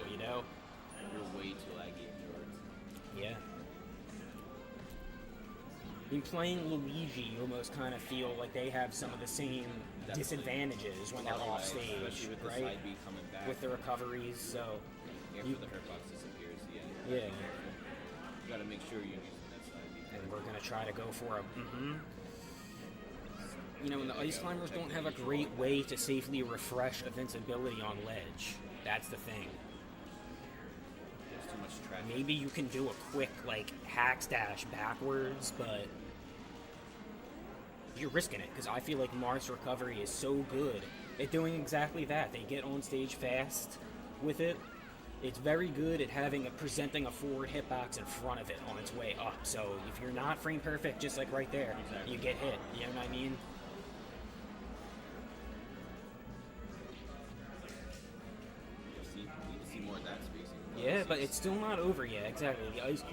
way too laggy afterwards. Yeah. In playing Luigi, you almost kind of feel like they have some of the same disadvantages when they're off stage, especially with the right? side B coming back. With the recoveries, so After the hurt box disappears, yeah. You gotta make sure you're using that side B. And we're gonna try to go for a and the Ice Climbers don't have a great way to safely refresh invincibility on ledge. That's the thing. There's too much traffic. Maybe you can do a quick, hack stash backwards, but you're risking it, because I feel like Marth's recovery is so good at doing exactly that. They get on stage fast with it. It's very good at presenting a forward hitbox in front of it on its way up. So if you're not frame perfect, just like right there, you get hit. You know what I mean? Yeah, but it's still not over yet. Exactly. The Ice,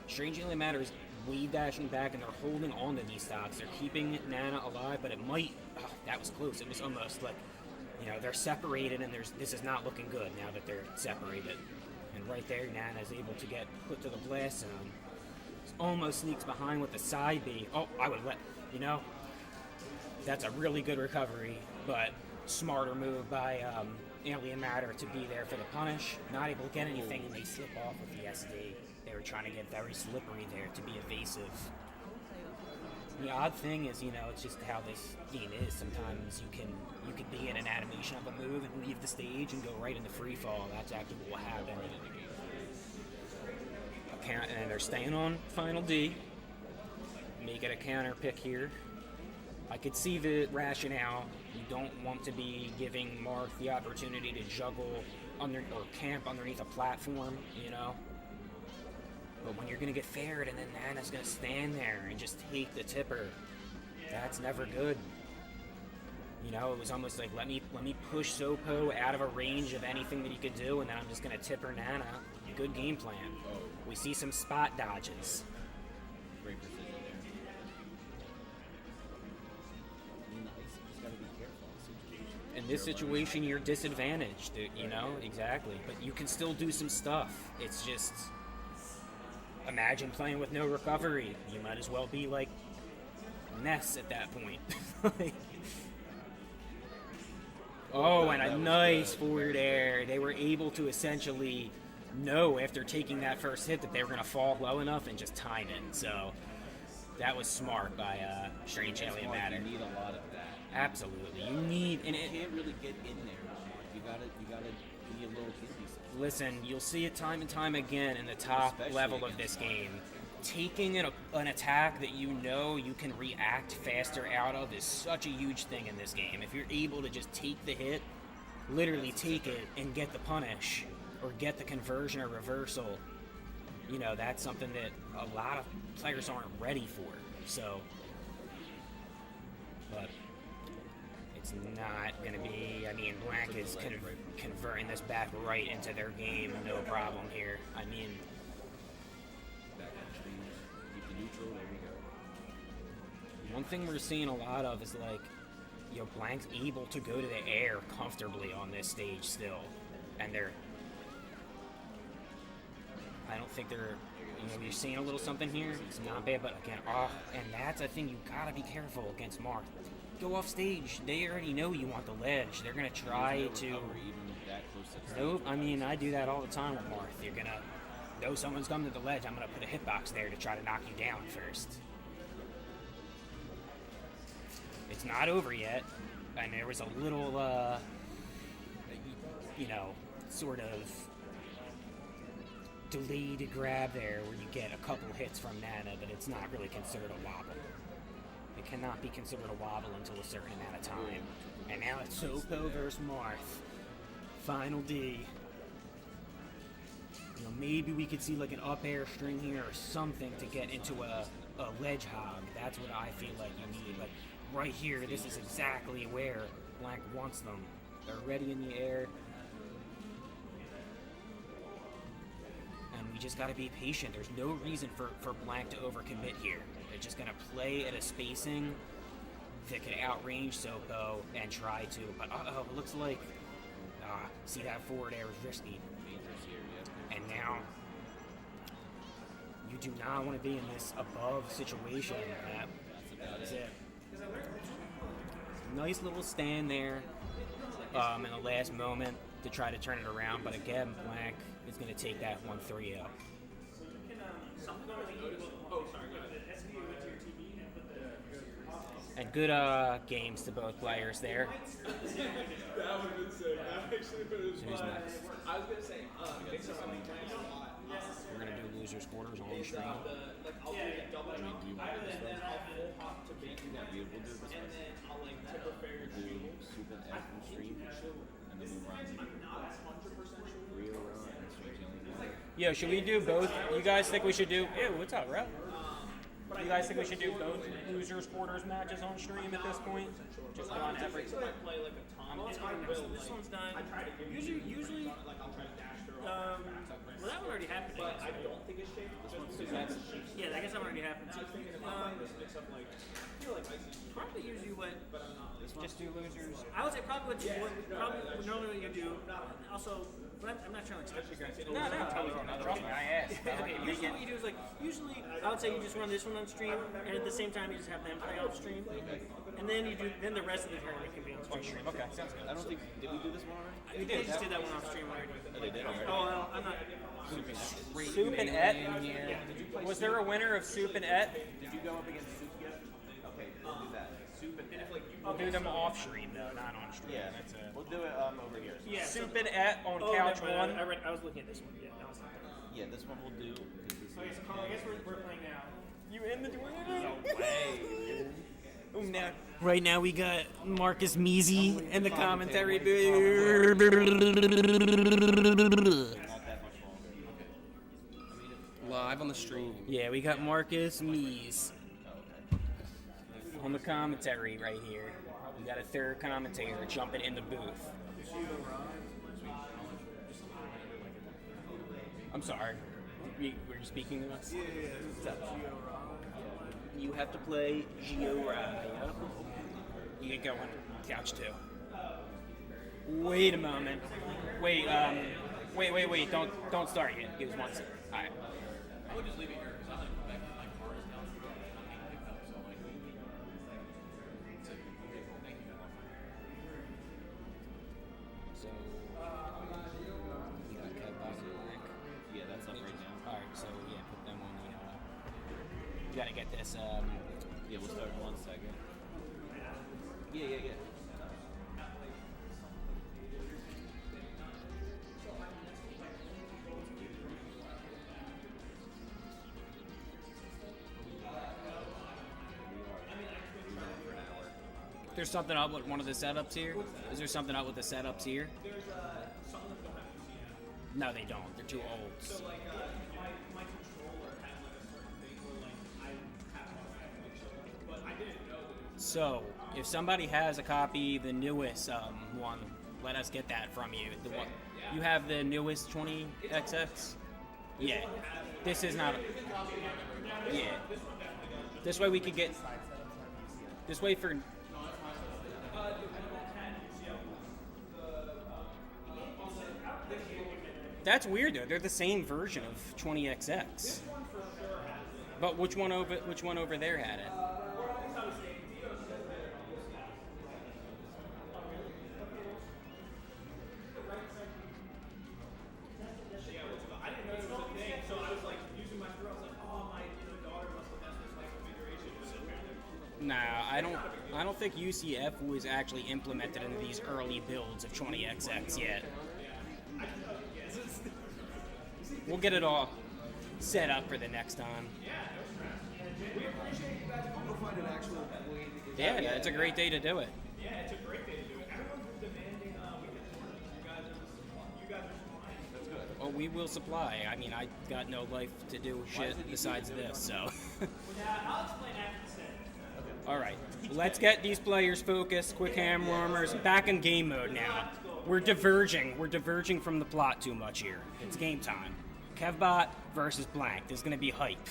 Strange Alien Matter is wave dashing back, and they're holding on to these stocks. They're keeping Nana alive, but it might. Oh, that was close. It was almost like, they're separated, and this is not looking good now that they're separated. And right there, Nana is able to get put to the blast zone. almost sneaks behind with the side B. Oh, I would let, that's a really good recovery, but smarter move by Alien Matter to be there for the punish. Not able to get anything, and they slip off with the SD. They were trying to get very slippery there to be evasive. The odd thing is, it's just how this game is. Sometimes you could be in an animation of a move and leave the stage and go right into free fall. That's actually what happened. And they're staying on final D. Make it a counter pick here. I could see the rationale. You don't want to be giving Marth the opportunity to juggle or camp underneath a platform, But when you're going to get fared and then Nana's going to stand there and just take the tipper, that's never good. It was almost like, let me push Sopo out of a range of anything that he could do, and then I'm just going to tipper Nana. Good game plan. We see some spot dodges. Great precision there. Nice. Just gotta be careful in this situation. In this situation, you're disadvantaged, exactly. But you can still do some stuff. It's just, imagine playing with no recovery. You might as well be like Ness at that point. And a nice forward air. They were able to essentially know after taking that first hit that they were going to fall low enough and just time it. So that was smart by Strange Alien Matter. You need a lot of that. Absolutely, you need, and you can't really get in there. You gotta be a little kidney. Listen, you'll see it time and time again in the top level of this game. Taking an attack that you can react faster out of is such a huge thing in this game. If you're able to just take the hit, literally take it and get the punish, or get the conversion or reversal, that's something that a lot of players aren't ready for. So, but it's not going to be, Blank is converting this back right into their game, no problem here. Back on stream, keep the neutral, there we go. One thing we're seeing a lot of is Blank's able to go to the air comfortably on this stage still. And I don't think they're, you're seeing a little something here. It's not bad, but again, and that's a thing you gotta be careful against Marth. Go off stage. They already know you want the ledge. They're gonna try to. Nope. I do that all the time with Marth. You're gonna know someone's coming to the ledge. I'm gonna put a hitbox there to try to knock you down first. It's not over yet, and there was a little, sort of delayed grab there where you get a couple hits from Nana, but it's not really considered a wobble. It cannot be considered a wobble until a certain amount of time. And now it's Sopo versus Marth. Final D. Maybe we could see like an up air string here or something to get into a ledge hog. That's what I feel like you need. Like right here, this is exactly where Blank wants them. They're ready in the air. And we just got to be patient. There's no reason for Blank to overcommit here. They're just going to play at a spacing that can outrange Sopo and try to. But it looks like, see that forward air is risky. And now, you do not want to be in this above situation. That's it. Nice little stand there in the last moment to try to turn it around. But again, Blank is going to take that 1-3-0. And good games to both players there. That would have been sick. That actually would have been fun. I was going to say, We're going to do losers quarters on stream. I'll do the double jump, and then I'll full hop to bait you We'll do this and then I'll tipper fair do soup and F from stream, and then we'll run not 100% sure. real run and Strange Alien Matter. Yo, should we do both? You guys think we should do... Ew, what's up, bro? You guys think we should do both losers quarters matches on stream at this point? Just go on every... Play like a ton. This one's done. Usually, well, that one already happened. But I don't think it's shaped. Yeah, I guess that one already happened. I was thinking if this mix up like, I feel like icy. Probably usually what. But I'm not. Just do losers. I would say probably normally what you do. Also, but I'm not trying to like step you guys. No, trust me, I asked. Okay, usually what you do is like you usually, I would say you just run this one on stream, and at the same time you just have them play off stream, and then then the rest of the tournament can be on stream. Okay, sounds good. I don't think did we do this one already? We did. They just did that one off stream already. Oh, they did already. Oh, I'm not. Soup and Et? Was there a winner of Soup and Et? Did you go up against Soup yet? Okay, we'll do that. Soup and We'll do them off stream though, not on stream. yeah, That's a... we'll do it over here. Yeah. Soup and Et on Oh, couch never mind. one. I was looking at this one. Yeah, that was not that. Yeah, this one we'll do. 'Cause this Okay, so Carl, I guess we're playing now. You in the tournament? no way. Oh, now. Right now we got Marcus Measy in the commentary booth. Not that much longer. Live on the stream. Yeah, we got Marcus Mees on the commentary right here. We got a third commentator jumping in the booth. I'm sorry. Were you speaking to us? Yeah. You have to play Gio Raya. You get going. Couch 2. Wait a moment. Wait. Don't start yet. Give us 1 second. All right. I would just leave it here because I'm like my car is down. I can't pick up, so like. Thank you. So we got Kevbot and Black. Yeah, that's up right now. All right. So yeah, put them on the. You gotta get this. Yeah, we'll start in 1 second. Yeah. There's something up with one of the setups here. Is there something up with the setups here? No, they don't. They're too old. So, if somebody has a copy, the newest one, let us get that from you. The one you have the newest 20XX. Yeah, this is not. Yeah, this way we could get. This way for. That's weird though. They're the same version of 20XX. But which one over there had it? Nah, I don't think UCF was actually implemented into these early builds of 20XX yet. We'll get it all set up for the next time. We appreciate you guys coming to find an actual way to get Yeah, it's a great day to do it. Yeah, it's a great day to do it. Everyone's demanding weekend tournaments. You guys are supplying. That's good. Well, we will supply. I mean, I got no life to do shit besides this, so. I'll explain after the set. All right, let's get these players focused. Quick hand warmers. Back in game mode now. We're diverging. We're diverging from the plot too much here. It's game time. Kevbot versus Blank. There's going to be hype.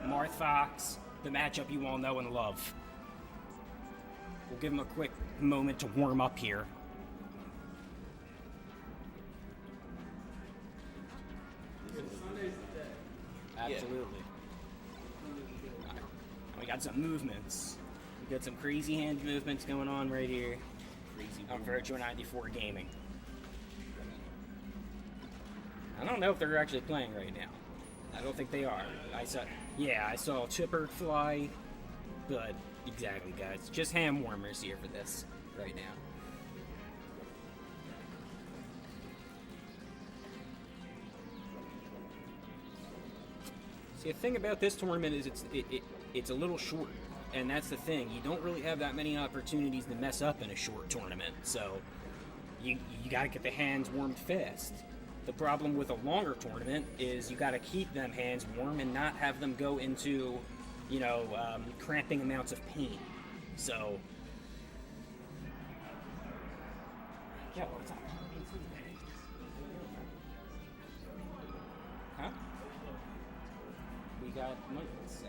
Marth Fox, the matchup you all know and love. We'll give him a quick moment to warm up here. Absolutely. Right. We got some movements. We got some crazy hand movements going on right here on Virtua94 Gaming. I don't know if they're actually playing right now. I don't think they are. I saw Chipper fly, but exactly, guys. Just hand warmers here for this right now. See, the thing about this tournament is it's a little short, and that's the thing. You don't really have that many opportunities to mess up in a short tournament, so you got to get the hands warmed fast. The problem with a longer tournament is you got to keep them hands warm and not have them go into, cramping amounts of pain. So, yeah, what's up? Huh? We got mics.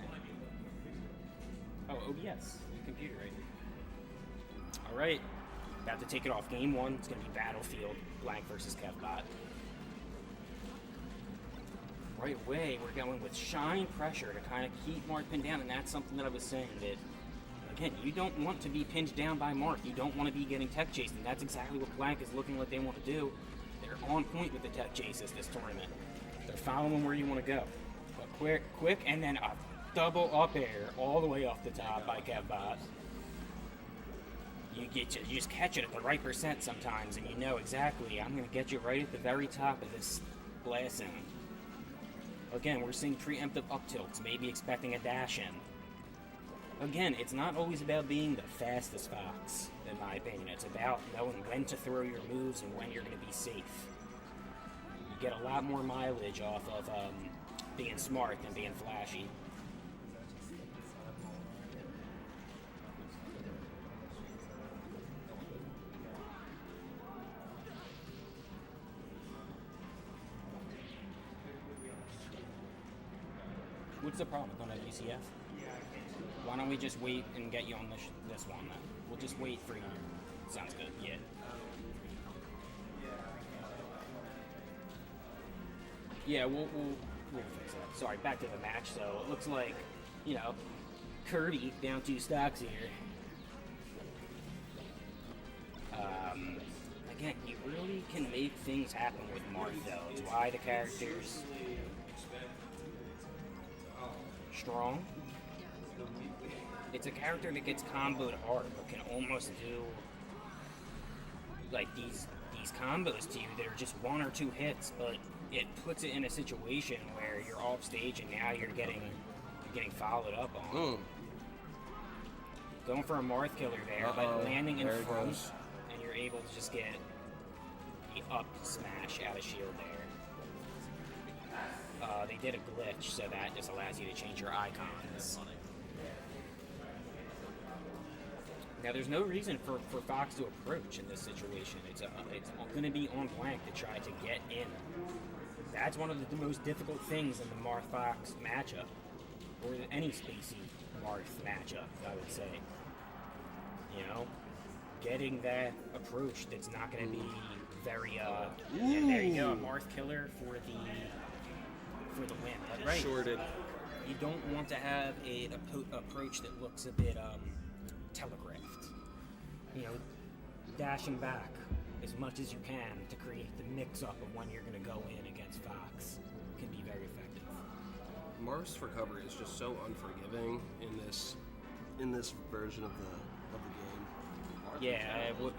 Oh, OBS, the computer right here. All right, about to take it off. Game 1. It's gonna be Battlefield, Blank versus Kevbot. right away, we're going with shine pressure to kind of keep Marth pinned down, and that's something that I was saying that, again, you don't want to be pinned down by Marth. You don't want to be getting tech chased, and that's exactly what Blank is looking like they want to do. They're on point with the tech chases this tournament. They're following where you want to go. But quick, and then a double up air all the way off the top by Kevbot. You just catch it at the right percent sometimes, and you know exactly, I'm going to get you right at the very top of this blast zone. Again, we're seeing preemptive up tilts, maybe expecting a dash in. Again, it's not always about being the fastest Fox, in my opinion. It's about knowing when to throw your moves and when you're going to be safe. You get a lot more mileage off of being smart than being flashy. What's the problem with going to UCF? Why don't we just wait and get you on this one then? We'll just wait for you. Sounds good, yeah. Yeah, we'll fix that. Sorry, back to the match. So it looks like, Kirby down 2 stocks here. Again, you really can make things happen with Marth, though. It's why the character's strong. It's a character that gets comboed hard, but can almost do like these combos to you that are just 1 or 2 hits, but it puts it in a situation where you're off stage and now you're getting followed up on. Going for a Marth killer there, but landing in front, and you're able to just get the up smash out of shield there. They did a glitch, so that just allows you to change your icons. Now, there's no reason for Fox to approach in this situation. It's going to be on Blank to try to get in. That's one of the most difficult things in the Marth Fox matchup, or any spacey Marth matchup, I would say. Getting that approach that's not going to be very. And there you go, a Marth killer for the win. But right, shorted. You don't want to have an approach that looks a bit telegraphed. Dashing back as much as you can to create the mix-up of when you're going to go in against Fox can be very effective. Marth's recovery is just so unforgiving in this version of the game. Yeah, what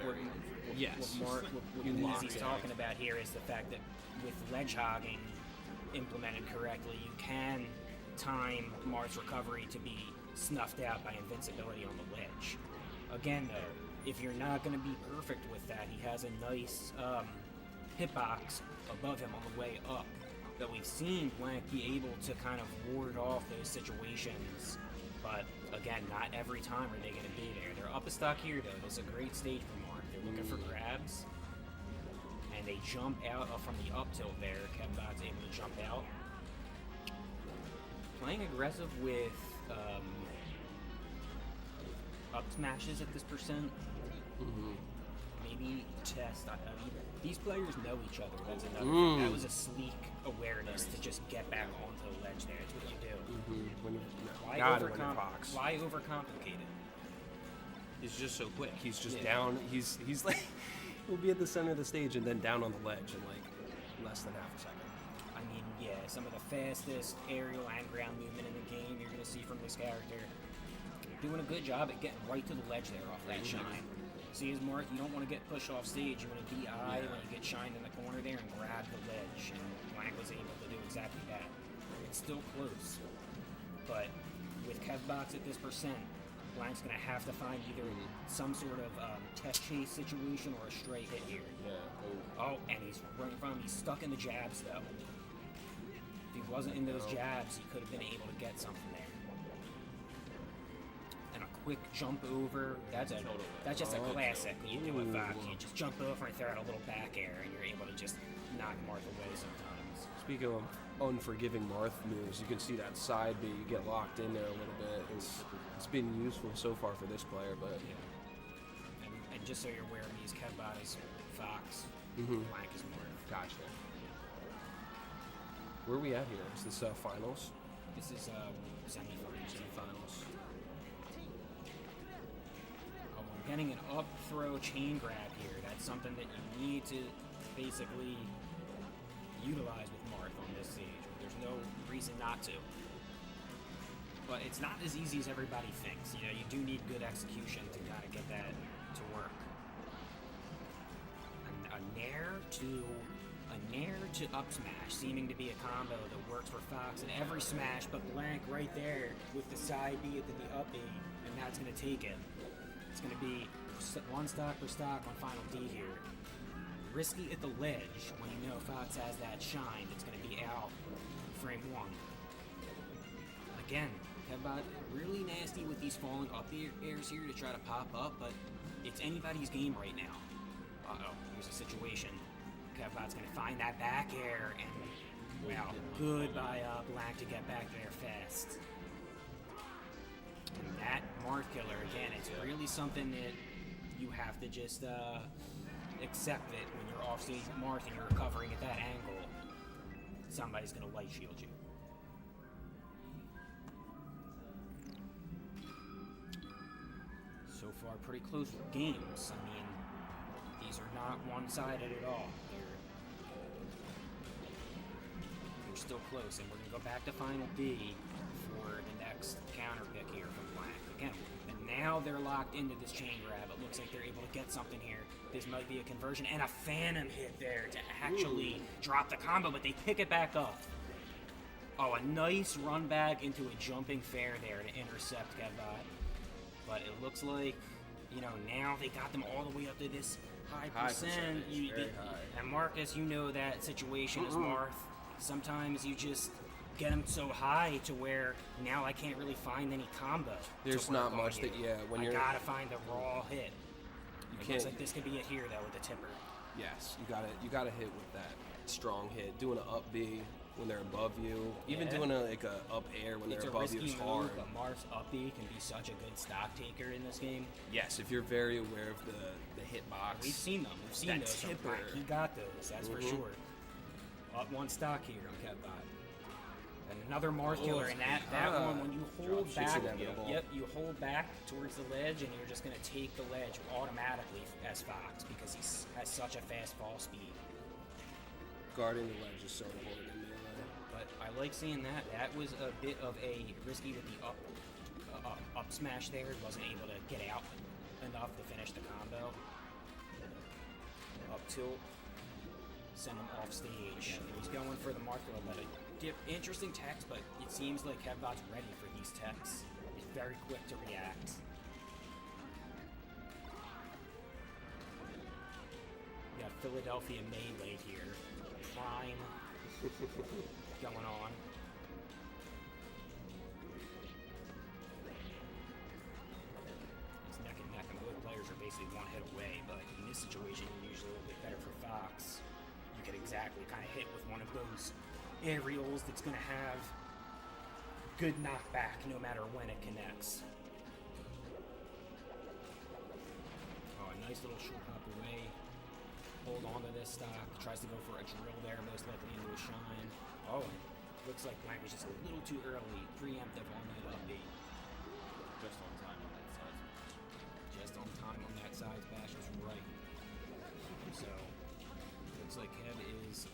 Easy's talking about here is the fact that with ledge hogging implemented correctly, you can time Marth's recovery to be snuffed out by invincibility on the ledge. Again, though, if you're not going to be perfect with that, he has a nice hitbox above him on the way up that we've seen Blank be able to kind of ward off those situations. But again, not every time are they going to be there. They're up a stock here, though. This is a great stage for Marth. They're looking for grabs, and they jump out from the up tilt there. Kevbot's able to jump out. Playing aggressive with up smashes at this percent. Maybe test. I mean, these players know each other. That's another thing. That was a sleek awareness to just get back onto the ledge there. That's what you do. Why overcomplicate it? He's just so quick. He's just down. He's like, he'll be at the center of the stage and then down on the ledge in like less than half a second. I mean, yeah, some of the fastest aerial and ground movement in the game you're going to see from this character. Doing a good job at getting right to the ledge there off that shine. See, as Marth, you don't want to get pushed off stage. You want to DI when you get shined in the corner there and grab the ledge. And Blank was able to do exactly that. It's still close, but with Kevbots at this percent, Blank's going to have to find either some sort of test chase situation or a straight hit here. Oh, and he's right in front of him. He's stuck in the jabs, though. If he wasn't in those jabs, he could have been able to get something there. And a quick jump over. That's just a classic. When you do a Fox, you just jump over and throw out a little back air, and you're able to just knock Marth away sometimes. Speaking of unforgiving Marth moves, you can see that side B. You get locked in there a little bit. It's been useful so far for this player, but and just so you're aware, these Kevbot is Fox, Blank is Marth. Gotcha. Where are we at here? Is this finals? This is semi-finals. Oh, we're getting an up throw chain grab here. That's something that you need to basically utilize with Marth on this stage. There's no reason not to. But it's not as easy as everybody thinks. You know, you do need good execution to kind of get that to work. A nair to up smash, seeming to be a combo that works for Fox in every smash, but Blank right there with the side B to the up B, and that's going to take it. It's going to be one stock per stock on final D here. Risky at the ledge when you know Fox has that shine. It's going to be out frame one. Again, Kevbot really nasty with these falling up airs here to try to pop up, but it's anybody's game right now. Uh-oh, here's a situation. Kevbot's going to find that back air, and wow, good by Black to get back there fast. And that Marth killer, again, it's really something that you have to just accept it when you're off stage with Marth and you're recovering at that angle. Somebody's going to light shield you. So far, pretty close games. I mean, these are not one-sided at all. They're still close, and we're going to go back to Final D for the next counter pick here from Blank. Again, and now they're locked into this chain grab. It looks like they're able to get something here. This might be a conversion and a phantom hit there to actually drop the combo, but they pick it back up. Oh, a nice run back into a jumping fair there to intercept Kevbot. But it looks like, you know, now they got them all the way up to this high percent. Very high. And Marcus, you know that situation is Marth. Sometimes you just get them so high to where now I can't really find any combo. There's not much that, when I you're... gotta find the raw hit. It can't- looks like this could be it here, though, with the tipper. Yes, you gotta hit with that strong hit. Doing an up B when they're above you. Even Yeah. doing a up air when It's they're a above you risky is move, hard. but Marth's up B can be such a good stock taker in this game. Yes, if you're very aware of the hitbox. We've seen them. We've seen That those. from tipper. Black. He got those, that's for sure. Up one stock here on Kevbot. And another Marth killer, and that one, when you hold Shit's back, inevitable. you hold back towards the ledge, and you're just going to take the ledge automatically as Fox because he has such a fast fall speed. Guarding the ledge is so important in melee. But I like seeing that. That was a bit of a risky with the up smash there. He wasn't able to get out enough to finish the combo. Up tilt, send him off stage. He's going for the Marth killer, but interesting text, but it seems like Kevbot's ready for these texts. He's very quick to react. We got Philadelphia melee here. Prime going on. It's neck and neck, and both players are basically one hit away, but in this situation, you're usually a little bit better for Fox. You can exactly kind of hit with one of those aerials that's going to have good knockback no matter when it connects. Oh, a nice little short hop away. Hold on to this stock. Tries to go for a drill there, most likely into a shine. Oh, looks like Blank was just a little too early. Preemptive on that up B. Just on time on that side smash. Just on time on that side bash was right. So, looks like Kev is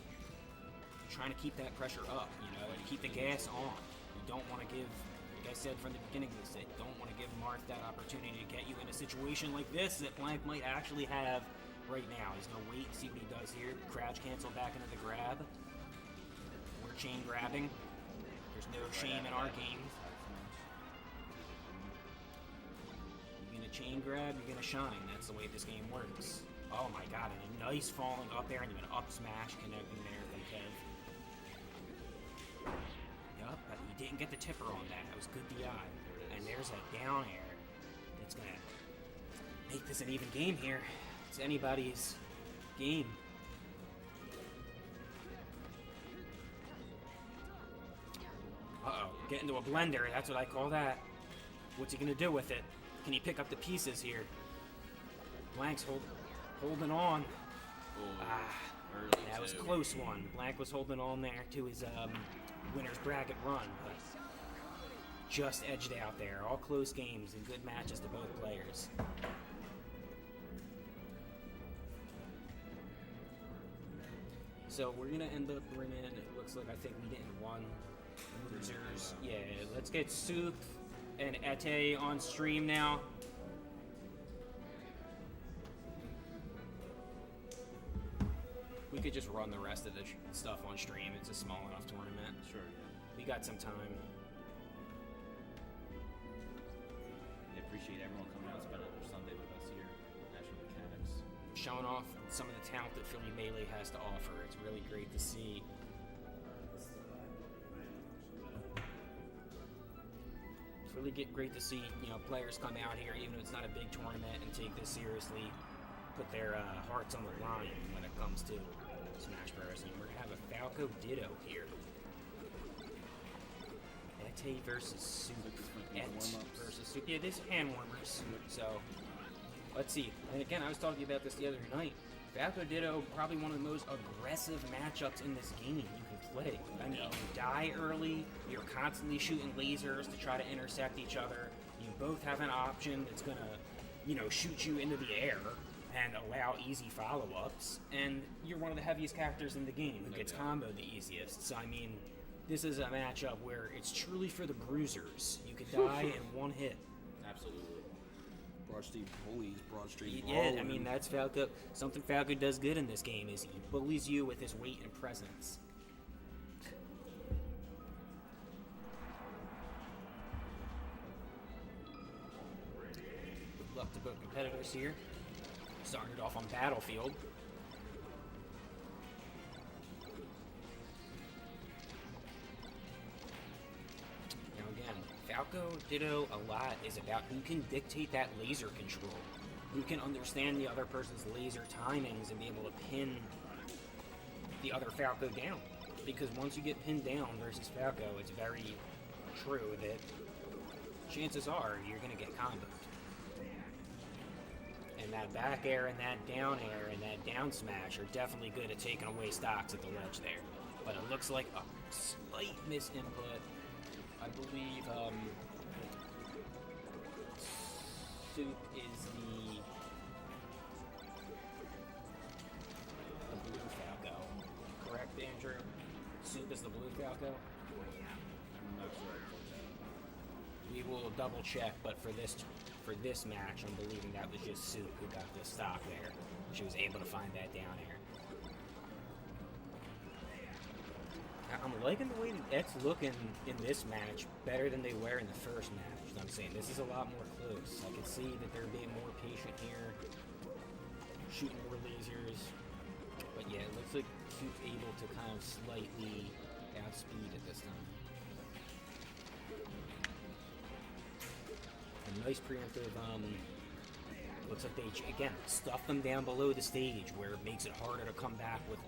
trying to keep that pressure up, you know, and keep the gas on. You don't want to give, like I said from the beginning of this, you don't want to give Marth that opportunity to get you in a situation like this that Blank might actually have right now. He's going to wait and see what he does here. Crouch cancel back into the grab. We're chain grabbing. There's no shame in our game. You're going to chain grab, you're going to shine. That's the way this game works. Oh my god, and a nice falling up air and even up smash connecting there from Kev. Yup, but he didn't get the tipper on that. That was good DI. And there's a down air that's going to make this an even game here. It's anybody's game. Uh-oh, get into a blender. That's what I call that. What's he going to do with it? Can he pick up the pieces here? Blank's holding on. Early, That was too. close one. Blank was holding on there to his winner's bracket run, but just edged out there. All close games and good matches to both players. So we're gonna end up bringing. It looks like I think we didn't won losers. Yeah, let's get Soup and Ete on stream now. We could just run the rest of the stuff on stream. It's a small enough tournament. Sure. We got some time. I appreciate everyone coming out and spending their Sunday with us here at National Mechanics. Showing off some of the talent that Philly Melee has to offer. It's really great to see. It's really great to see, players come out here, even if it's not a big tournament, and take this seriously. Put their hearts on the line when it comes to Smash Bros. And we're gonna have a Falco Ditto here. Ete versus Soup. Versus Soup. Yeah, this hand warmers. So let's see. And again, I was talking about this the other night. Falco Ditto, probably one of the most aggressive matchups in this game you can play. I mean, you die early, you're constantly shooting lasers to try to intersect each other. You both have an option that's gonna, shoot you into the air and allow easy follow-ups. And you're one of the heaviest characters in the game who gets comboed the easiest. So, I mean, this is a matchup where it's truly for the bruisers. You could die in one hit. Absolutely. Broad Street bullies, Broad Street Yeah, I brawling. mean, that's Falco. Something Falco does good in this game is he bullies you with his weight and presence. Good luck to both competitors here. Started off on Battlefield. Now again, Falco Ditto a lot is about who can dictate that laser control. Who can understand the other person's laser timings and be able to pin the other Falco down. Because once you get pinned down versus Falco, it's very true that chances are you're going to get comboed. And that back air and that down air and that down smash are definitely good at taking away stocks at the ledge there. But it looks like a slight misinput. I believe Soup is the blue Falco. Correct, Andrew? Soup is the blue Falco? I'm not sure. We will double check, but for this match, I'm believing that was just Soup who got the stock there. She was able to find that down air. I'm liking the way that X looking in this match better than they were in the first match. I'm saying this is a lot more close. I can see that they're being more patient here, shooting more lasers. But yeah, it looks like Soup's able to kind of slightly outspeed at this time. A nice preemptive, looks like they, again, stuff them down below the stage where it makes it harder to come back with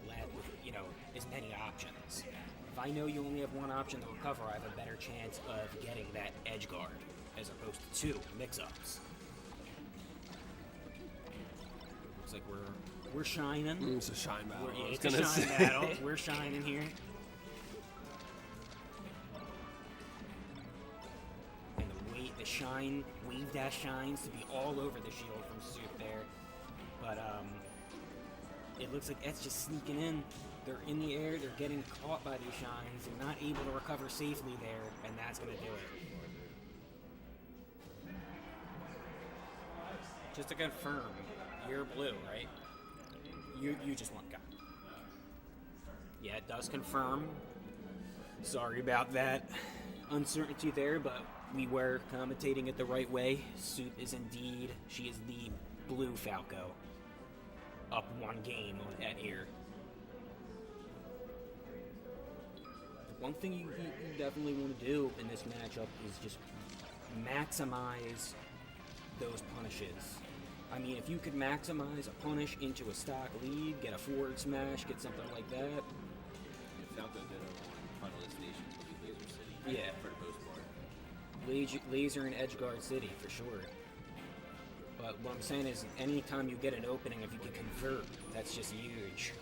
as many options. If I know you only have one option to recover, I have a better chance of getting that edge guard as opposed to two mix-ups. Looks like we're shining. It's a shine battle. It's a shine battle. We're shining here. And the shine, wave dash shines to be all over the shield from Soup there. But it looks like Ed's just sneaking in. They're in the air, they're getting caught by these shines, they're not able to recover safely there, and that's going to do it. Just to confirm, you're blue, right? You just want God. Yeah, it does confirm. Sorry about that uncertainty there, but we were commentating it the right way. Soup is indeed, she is the blue Falco. Up one game at here. One thing you definitely want to do in this matchup is just maximize those punishes. I mean, if you could maximize a punish into a stock lead, get a forward smash, get something like that. If Falco did a front of the station, it would be Laser City. Yeah. For the most part. Laser and Edgeguard City, for sure. But what I'm saying is, anytime you get an opening, if you can convert, that's just huge.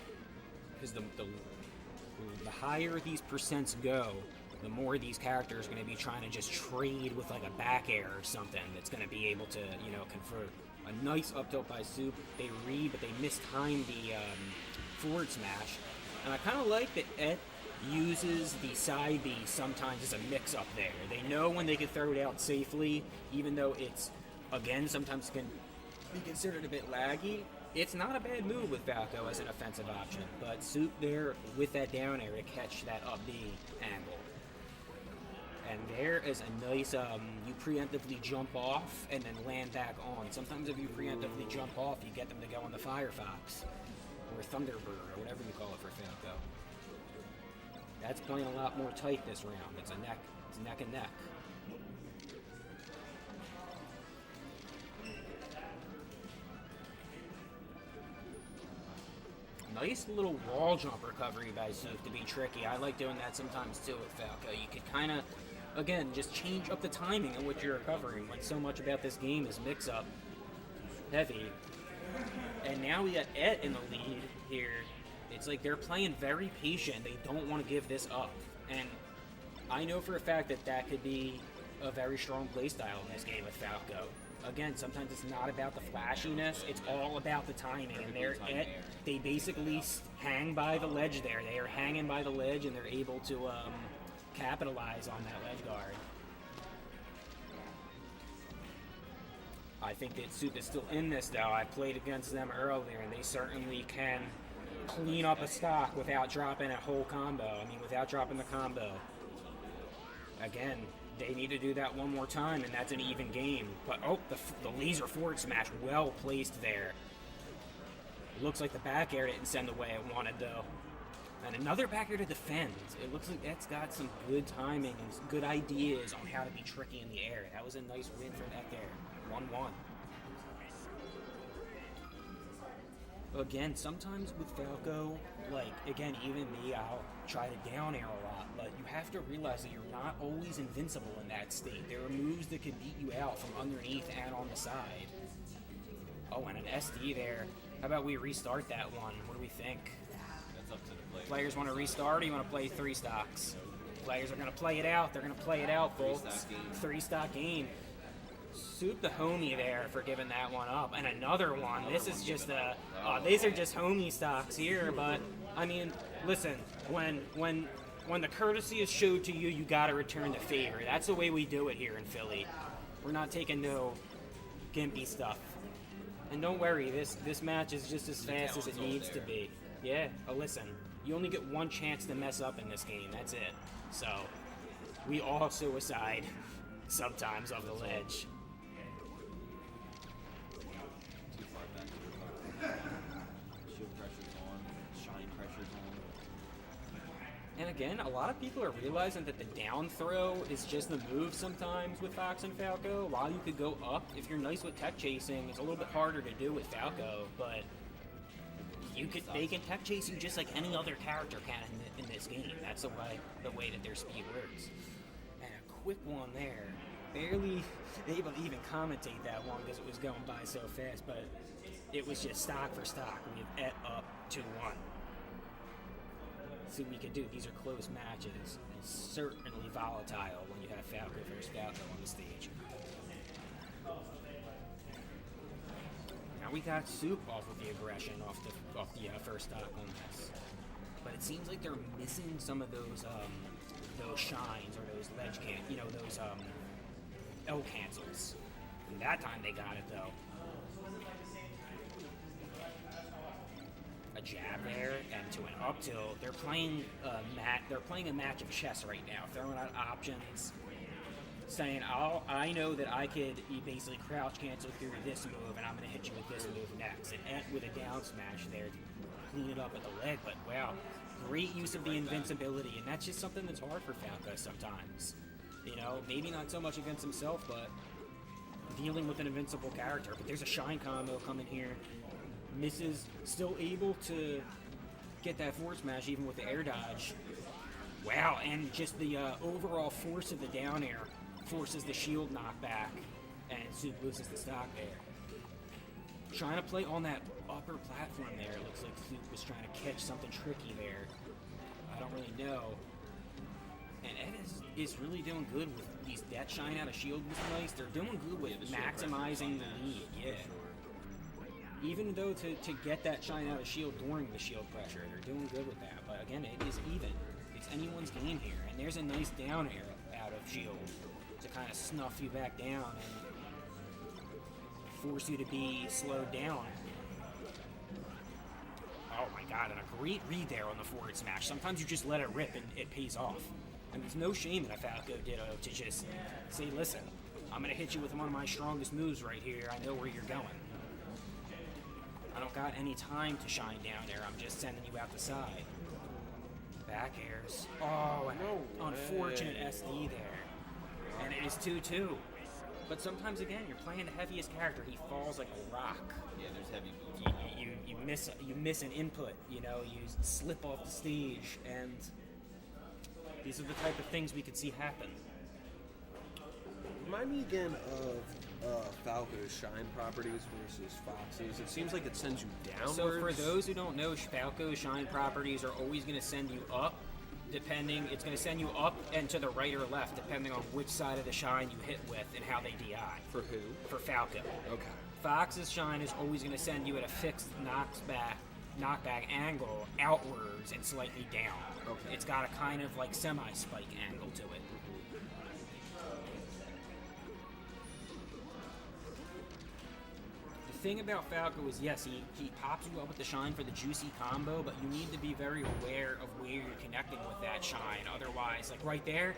because the higher these percents go, the more these characters are going to be trying to just trade with like a back air or something that's going to be able to, you know, convert. A nice up tilt by Soup. They read, but they mistime the forward smash. And I kind of like that Et uses the side B sometimes as a mix-up there. They know when they can throw it out safely, even though it's, again, sometimes can be considered a bit laggy. It's not a bad move with Falco as an offensive option, but Soup there with that down air to catch that up B angle. And there is a nice, you preemptively jump off and then land back on. Sometimes if you preemptively jump off, you get them to go on the Firefox or Thunderbird or whatever you call it for Falco. That's playing a lot more tight this round. It's neck and neck. Nice little wall jump recovery by Soup to be tricky. I like doing that sometimes too with Falco. You could kind of, again, just change up the timing in which you're recovering when so much about this game is mix-up heavy. And now we got Et in the lead here. It's like they're playing very patient. They don't want to give this up. And I know for a fact that that could be a very strong playstyle in this game with Falco. Again, sometimes it's not about the flashiness, it's all about the timing. And they basically hang by the ledge there. They are hanging by the ledge and they're able to capitalize on that ledge guard. I think that Soup is still in this though. I played against them earlier and they certainly can clean up a stock without dropping a whole combo. I mean, without dropping the combo. Again, they need to do that one more time, and that's an even game. But, oh, the laser forward smash, well placed there. Looks like the back air didn't send the way it wanted, though. And another back air to defend. It looks like that's got some good timing and some good ideas on how to be tricky in the air. That was a nice win for that there. 1-1. Again, sometimes with Falco, like, again, even me, I'll try to down air a lot, but you have to realize that you're not always invincible in that state. There are moves that can beat you out from underneath and on the side. Oh, and an SD there. How about we restart that one? What do we think? That's up to the players. Players want to restart, or you want to play 3 stocks? Players are going to play it out. They're going to play it out, folks. 3-stock game. Soup the homie there for giving that one up. And another one. This is just these are just homie stocks here, but I mean, listen, when the courtesy is showed to you, you gotta return the favor. That's the way we do it here in Philly. We're not taking no gimpy stuff. And don't worry, this match is just as fast as it needs to be. Yeah, listen, you only get one chance to mess up in this game, that's it. So, we all suicide sometimes off the ledge. Too far back to recover. Shield pressure's on, shine pressure's on. And again, a lot of people are realizing that the down throw is just the move sometimes with Fox and Falco. While you could go up, if you're nice with tech chasing, it's a little bit harder to do with Falco, but they can tech chase you just like any other character can in this game. That's the way that their speed works. And a quick one there. Barely able to even commentate that one because it was going by so fast, but it was just stock for stock. We have Et up 2-1. See what we could do. These are close matches. And certainly volatile when you have Falco versus Falco on the stage. Now we got Soup off with the aggression off the first stock on this. But it seems like they're missing some of those shines or those ledge those L cancels. And that time they got it though. A jab there and to an up tilt. They're playing a match of chess right now, throwing out options, saying, I know that I could basically crouch cancel through this move, and I'm going to hit you with this move next. And Et with a down smash there to clean it up at the leg. But wow, great use of the invincibility, and that's just something that's hard for Falco sometimes. You know, maybe not so much against himself, but dealing with an invincible character. But there's a shine combo coming here. Misses, still able to get that forward smash even with the air dodge. Wow, and just the overall force of the down air forces the shield knockback, and Soup loses the stock there. trying to play on that upper platform there. It looks like Luke was trying to catch something tricky there. I don't really know. And Ed is really doing good with these. That shine out of shield was nice. They're doing good with maximizing the lead. Yeah. Even though to get that shine out of shield during the shield pressure, they're doing good with that. But again, it is even. It's anyone's game here. And there's a nice down air out of shield to kind of snuff you back down and force you to be slowed down. Oh my god, and a great read there on the forward smash. Sometimes you just let it rip and it pays off. And there's no shame in a Falco Ditto to just say, listen, I'm going to hit you with one of my strongest moves right here. I know where you're going. I don't got any time to shine down there. I'm just sending you out the side. Back airs. Oh, an unfortunate SD there. And it is 2-2. But sometimes, again, you're playing the heaviest character. He falls like a rock. Yeah, there's heavy moves. You miss an input. You know, you slip off the stage, and these are the type of things we could see happen. Remind me again of Falco's shine properties versus Fox's. It seems like it sends you downwards. So for those who don't know, Falco's shine properties are always going to send you up. It's going to send you up and to the right or left, depending on which side of the shine you hit with and how they DI. For who? For Falco. Okay. Fox's shine is always going to send you at a fixed knockback angle outwards and slightly down. Okay. It's got a kind of like semi-spike angle to it. The thing about Falco is, yes, he pops you up with the shine for the juicy combo, but you need to be very aware of where you're connecting with that shine. Otherwise, like right there,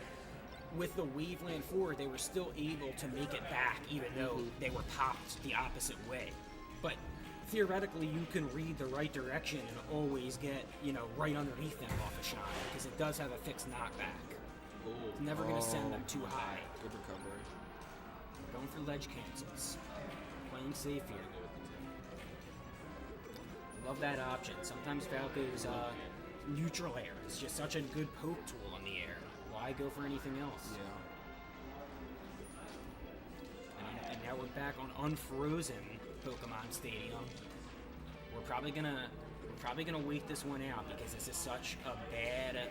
with the Waveland forward, they were still able to make it back, even though they were popped the opposite way. But theoretically, you can read the right direction and always get, right underneath them off a shine, because it does have a fixed knockback. It's never going to send them too high. Good recovery. Going for ledge cancels. Playing safe here. Love that option. Sometimes Falco's neutral air is just such a good poke tool in the air. Why go for anything else? Yeah. And now we're back on unfrozen Pokemon Stadium. We're probably gonna wait this one out because this is such a bad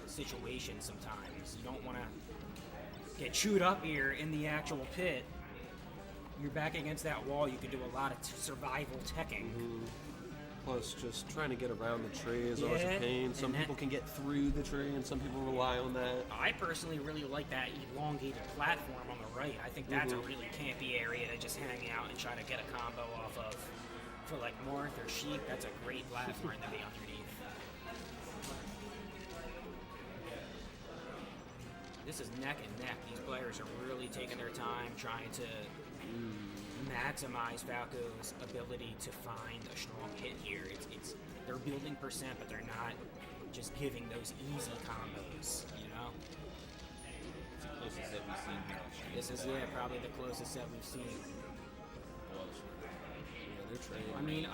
situation. Sometimes you don't want to get chewed up here in the actual pit. You're back against that wall. You can do a lot of survival teching. Plus, just trying to get around the tree is always a pain. Some people can get through the tree, and some people rely on that. I personally really like that elongated platform on the right. I think that's a really campy area to just hang out and try to get a combo off of. For like Marth or Sheik, that's a great platform to be underneath. This is neck and neck. These players are really taking their time trying to maximize Falco's ability to find a strong hit here. It's they're building percent, but they're not just giving those easy combos, It's the closest that we've seen here. This is probably the closest that we've seen. Yeah, they're trained.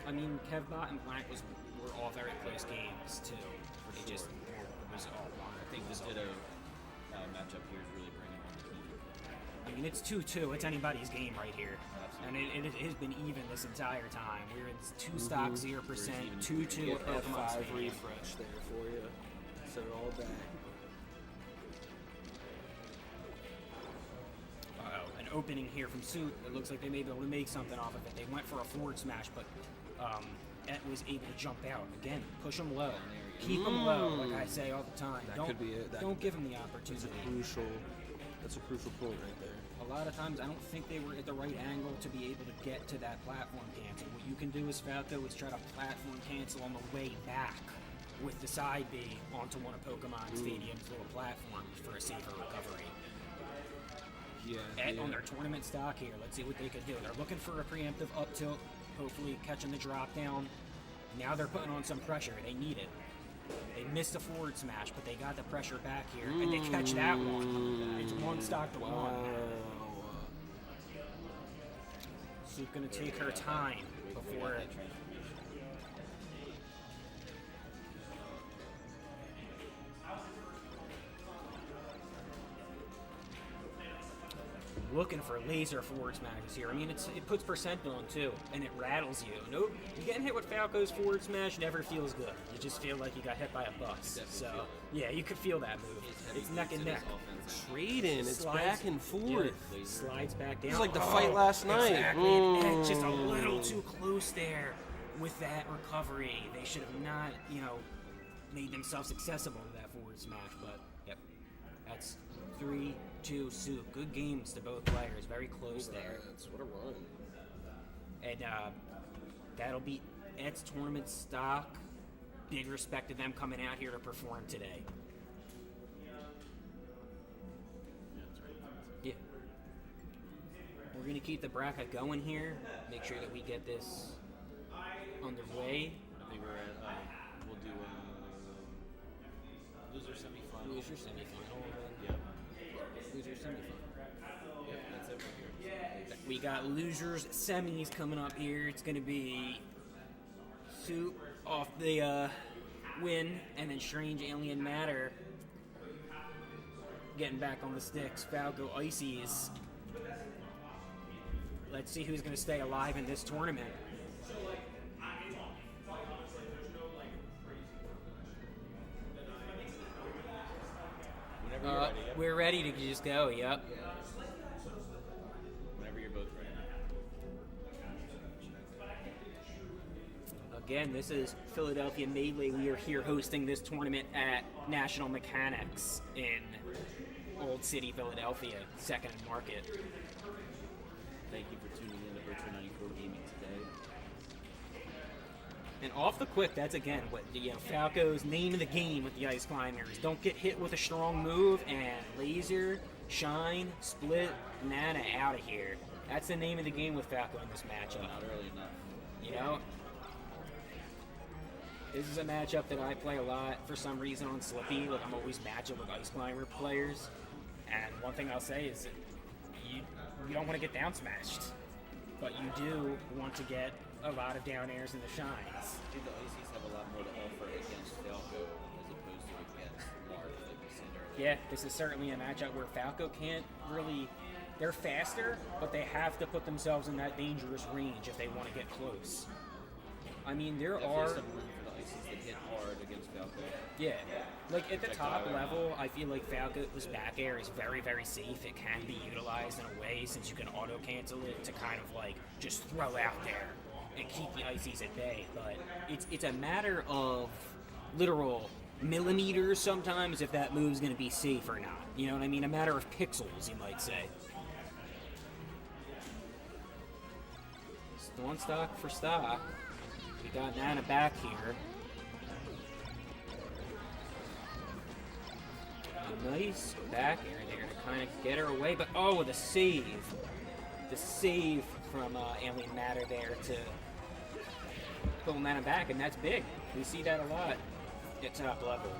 I mean, Kevbot and Blank were all very close games too. It was all long. I think this Ditto matchup here is really bringing on the heat. I mean, it's 2-2. It's anybody's game right here. And it has been even this entire time. We're in 2-stock 0%, 2-2 Get at that Pokemon 5 Stadium. refresh there for you. Set it all back. An opening here from Suit. It looks like they may be able to make something off of it. They went for a forward smash, but Et was able to jump out. Again, push them low. Keep them low, like I say all the time. That could be it. Don't give them the opportunity. That's a crucial point right there. A lot of times, I don't think they were at the right angle to be able to get to that platform cancel. What you can do as Falco is try to platform cancel on the way back with the side B onto one of Pokemon Stadium's little platforms for a safer recovery. Yeah. On their tournament stock here, let's see what they could do. They're looking for a preemptive up tilt, hopefully catching the drop down. Now they're putting on some pressure. They need it. They missed a forward smash, but they got the pressure back here, and they catch that one. It's one stock to one. She's going to take her time before it. looking for laser forward smashes here. I mean, it puts percent on too, and it rattles you. Nope, you getting hit with Falco's forward smash never feels good. You just feel like you got hit by a bus. So yeah, you could feel that move. It's neck and neck. Trading, it's back and forth. Yeah, slides back down. It's like the fight last night. Exactly. And just a little too close there with that recovery. They should have not, made themselves accessible to that forward smash. But yep, that's 3-2 soup. Good games to both players. Very close there. What a run. And that'll be Ed's tournament stock. Big respect to them coming out here to perform today. Yeah. We're going to keep the bracket going here. Make sure that we get this underway. I think we're at, we'll do loser semifinal. Loser semifinal. Yep. Loser semifinal. Yep, that's it from here. We got losers semis coming up here. It's going to be Soup off the win, and then Strange Alien Matter getting back on the sticks. Falco Ices. Let's see who's going to stay alive in this tournament. Whenever you're ready. Yep. We're ready to just go, yep. Whenever you're both ready. Again, this is Philadelphia Melee. We are here hosting this tournament at National Mechanics in Old City, Philadelphia, 2nd and Market. Thank you for tuning in to Virtua94 Gaming today. And off the quick, that's again what Falco's name of the game with the Ice Climbers. Don't get hit with a strong move, and laser, shine, split, Nana out of here. That's the name of the game with Falco in this matchup. Not early enough. This is a matchup that I play a lot for some reason on Slippy. Like, I'm always matching with Ice Climber players. And one thing I'll say is that you don't want to get down smashed, but you do want to get a lot of down airs and the shines. I think the Ices have a lot more to offer against Falco as opposed to against Mark, like we said earlier. Yeah, this is certainly a matchup where Falco can't really... They're faster, but they have to put themselves in that dangerous range if they want to get close. I mean, there Definitely are... some room for the Ices that hit hard against Falco. Yeah. Like, at the top Projectile level, I feel like Falco's back air is very, very safe. It can be utilized in a way, since you can auto-cancel it, to kind of, like, just throw out there and keep the Ices at bay. But it's a matter of literal millimeters sometimes if that move's going to be safe or not. You know what I mean? A matter of pixels, you might say. One stock for stock. We got Nana back here. Nice back air there to kind of get her away, but oh, the save. The save from Alien Matter there to pull Nana back, and that's big. We see that a lot at top level.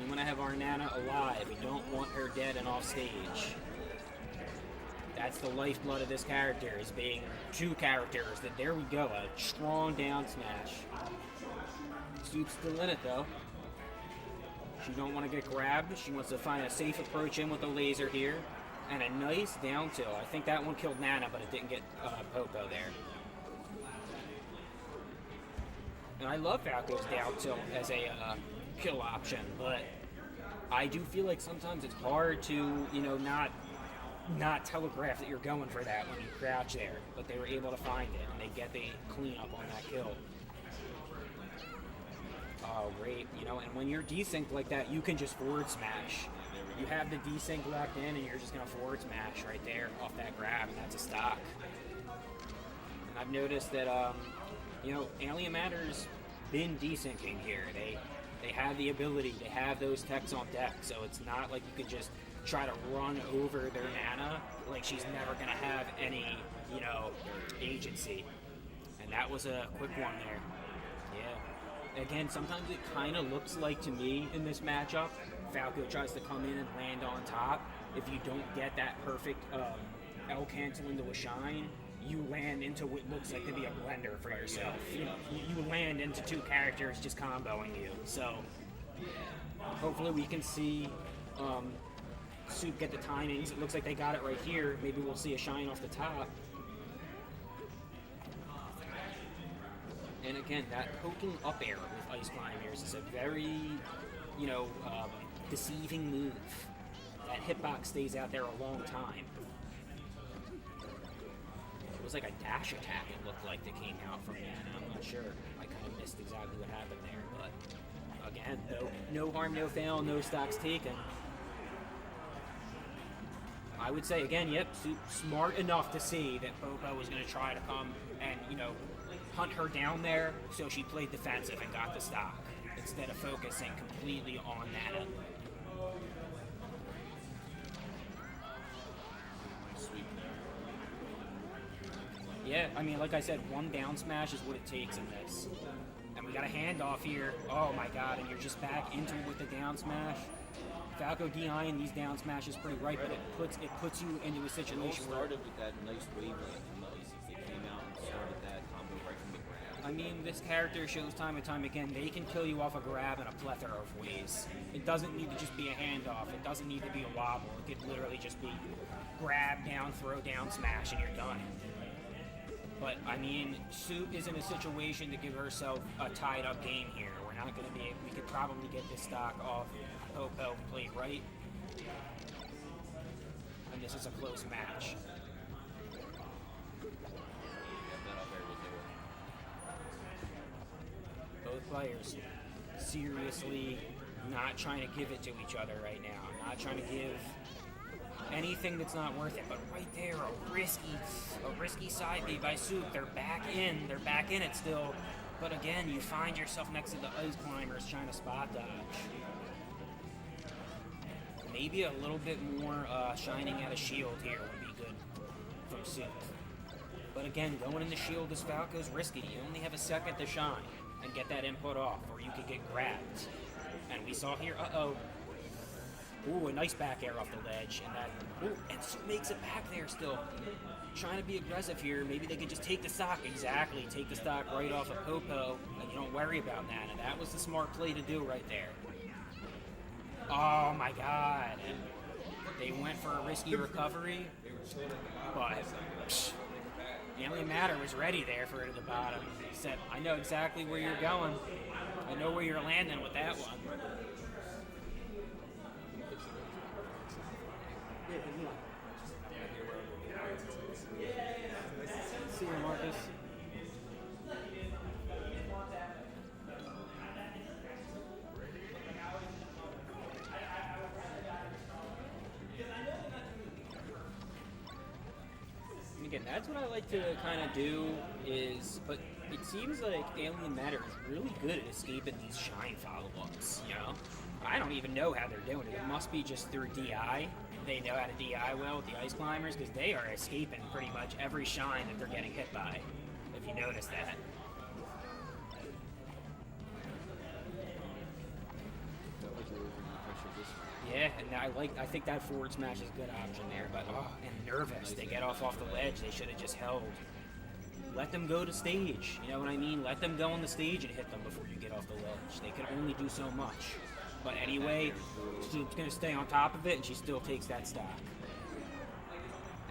We want to have our Nana alive. We don't want her dead and off stage. That's the lifeblood of this character, is being two characters. That there we go, a strong down smash. Soup's still in it though. She don't want to get grabbed. She wants to find a safe approach in with the laser here. And a nice down tilt. I think that one killed Nana, but it didn't get Poco there. And I love Falco's down tilt as a kill option, but I do feel like sometimes it's hard to, not telegraph that you're going for that when you crouch there. But they were able to find it, and they get the cleanup on that kill. Oh, great. And when you're desynced like that, you can just forward smash. You have the desync locked in, and you're just going to forward smash right there off that grab, and that's a stock. And I've noticed that, Alien Matter's been desyncing here. They have the ability, they have those techs on deck, so it's not like you can just try to run over their Nana. Like, she's never going to have any, agency. And that was a quick one there. Yeah. Again, sometimes it kind of looks like, to me, in this matchup, Falco tries to come in and land on top. If you don't get that perfect L cancel into a shine, you land into what looks like to be a blender for yourself. You land into two characters just comboing you. So hopefully we can see Soup get the timings. It looks like they got it right here. Maybe we'll see a shine off the top. And again, that poking up air with Ice Climbers is a very, deceiving move. That hitbox stays out there a long time. It was like a dash attack, it looked like, that came out from that. I'm not sure. I kind of missed exactly what happened there. But again, no harm, no foul, no stocks taken. I would say, again, yep, smart enough to see that Popo was going to try to come and, hunt her down there, so she played defensive and got the stock instead of focusing completely on Nana. Yeah, I mean, like I said, one down smash is what it takes in this. And we got a handoff here. Oh my god, and you're just back into it with the down smash. Falco DI in these down smashes pretty right, but it puts you into a situation where... It all started with that nice wavelength from the Ices. They came out and started that combo right from the grab. I mean, this character shows time and time again, they can kill you off a grab in a plethora of ways. It doesn't need to just be a handoff. It doesn't need to be a wobble. It could literally just be grab, down, throw, down, smash, and you're done. But, I mean, Soup is in a situation to give herself a tied-up game here. We're not going to be able... We could probably get this stock off Popo played right. And this is a close match. Both players seriously not trying to give it to each other right now. Not trying to give anything that's not worth it, but right there, a risky side B by Soup. They're back in it still, but again, you find yourself next to the Ice Climbers trying to spot dodge. Maybe a little bit more shining at a shield here would be good from Soup. But again, going in the shield as Falco's risky. You only have a second to shine and get that input off, or you could get grabbed. And we saw here, ooh, a nice back air off the ledge, and Soup makes it back there still. Trying to be aggressive here. Maybe they could just take the stock. Exactly, take the stock right off of Popo, and you don't worry about that. And that was the smart play to do right there. Oh my god. And they went for a risky recovery, but Alien Matter was ready there for it at the bottom. He said, I know exactly where you're going. I know where you're landing with that one. See you, Marcus. And again, that's what I like to kind of do is, but it seems like Alien Matter is really good at escaping these shine follow-ups, I don't even know how they're doing it. It must be just through DI. They know how to DI well with the Ice Climbers because they are escaping pretty much every shine that they're getting hit by, if you notice that. Yeah, and I think that forward smash is a good option there, but and nervous. They get off the ledge. They should have just held. Let them go to stage. You know what I mean? Let them go on the stage and hit them before you get off the ledge. They can only do so much. But anyway, she's going to stay on top of it, and she still takes that stock.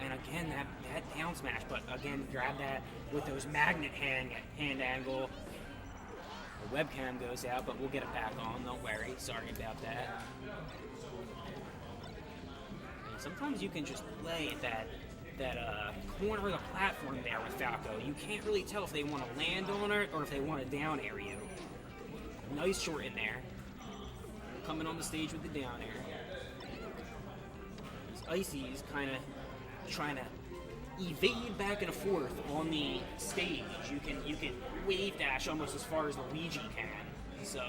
And again, that down smash, but again, grab that with those magnet hand angle. The webcam goes out, but we'll get it back on, don't worry. Sorry about that. And sometimes you can just play at that corner of the platform there with Falco. You can't really tell if they want to land on it or if they want to down air you. Nice short in there. Coming on the stage with the down air. Icy's kind of trying to evade back and forth on the stage. You can wave dash almost as far as Luigi can. So,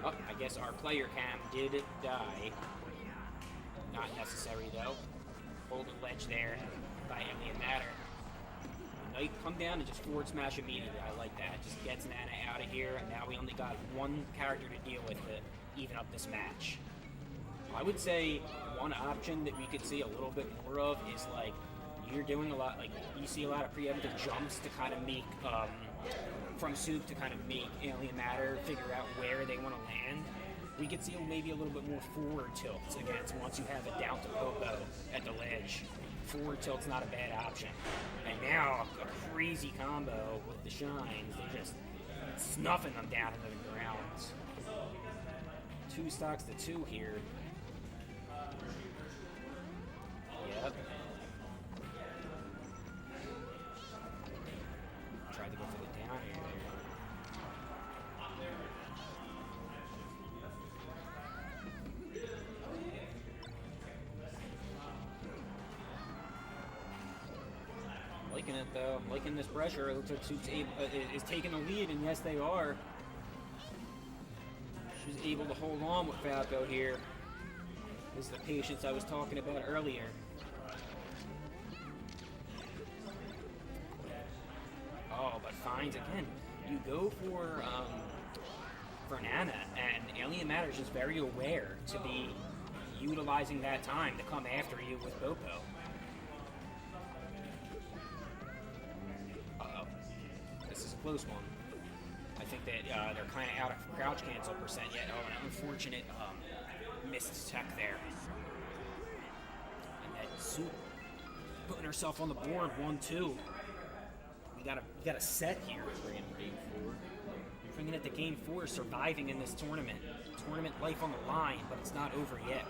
I guess our player cam did die. Not necessary though. Hold the ledge there by Alien Matter. Knight come down and just forward smash immediately. I like that. Just gets Nana out of here, and now we only got one character to deal with to even up this match. I would say one option that we could see a little bit more of is like you're doing a lot, like you see a lot of preemptive jumps to kind of make from Soup to kind of make Alien Matter figure out where they want to land. We could see maybe a little bit more forward tilts against once you have it down to Popo at the ledge. Forward tilt's not a bad option. And now a crazy combo with the shines. They're just snuffing them down into the ground. 2 stocks to 2 here. Yep. Tried to go for the down air there. Liking it though. Liking this pressure. It looks like Soup's is taking the lead, and yes, they are. She's able to hold on with Falco here. This is the patience I was talking about earlier. Oh, but finds again. You go for Nana, and Alien Matter is just very aware to be utilizing that time to come after you with Popo. This is a close one. I think that they're kind of out of crouch cancel percent yet. Oh, an unfortunate missed tech there. And that Soup putting herself on the board, 1-2. We got a set here. Bringing it to game 4, surviving in this tournament. Tournament life on the line, but it's not over yet.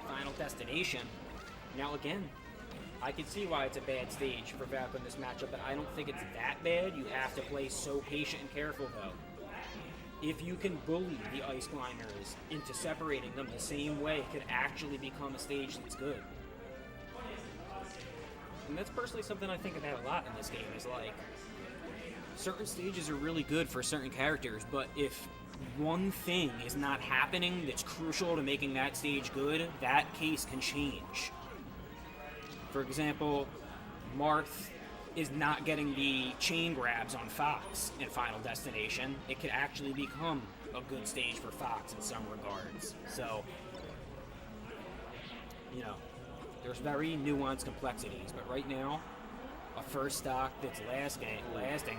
Final destination. Now again, I can see why it's a bad stage for Falco in this matchup, but I don't think it's that bad. You have to play so patient and careful, though. If you can bully the Ice Climbers into separating them the same way, it could actually become a stage that's good. And that's personally something I think about a lot in this game, is like, certain stages are really good for certain characters, but if one thing is not happening that's crucial to making that stage good, that case can change. For example, Marth is not getting the chain grabs on Fox in Final Destination. It could actually become a good stage for Fox in some regards. So, you know, there's very nuanced complexities, but right now, a first stock that's lasting,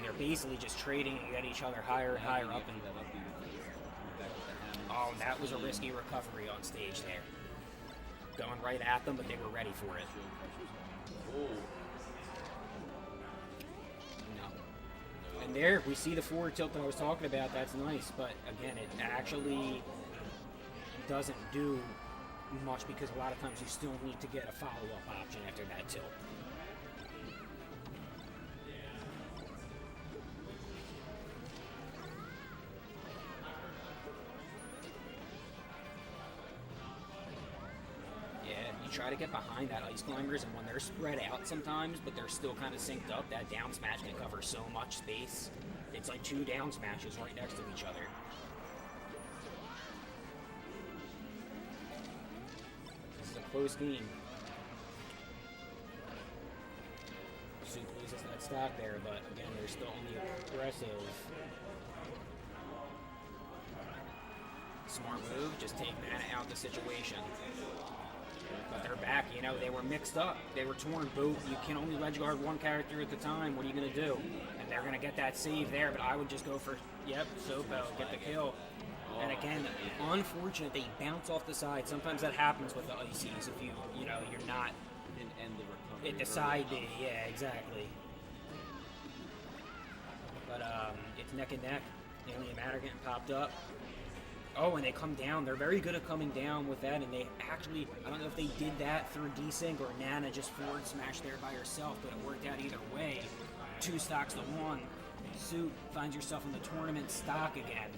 they're basically just trading at each other higher and higher up. And oh, that was a risky recovery on stage there. Going right at them, but they were ready for it. No. And there, we see the forward tilt that I was talking about. That's nice, but again, it actually doesn't do much because a lot of times you still need to get a follow-up option after that tilt. Try to get behind that Ice Climbers, and when they're spread out sometimes, but they're still kind of synced up, that down smash can cover so much space. It's like 2 down smashes right next to each other. This is a close game. Soup loses that stock there, but again, they're still only aggressive. Smart move, just take Mana out of the situation. But they're back, you know, they were mixed up. They were torn both. You can only ledge guard one character at the time. What are you going to do? And they're going to get that save there, but I would just go for, Sopo, get the kill. And again, unfortunate, they bounce off the side. Sometimes that happens with the Ices if you're not End the recovery. at the side B. Yeah, exactly. But it's neck and neck. Alien Matter getting popped up. Oh, and they come down. They're very good at coming down with that, and they actually, I don't know if they did that through desync or Nana just forward smashed there by herself, but it worked out either way. 2 stocks to 1. Soup finds yourself in the tournament stock again.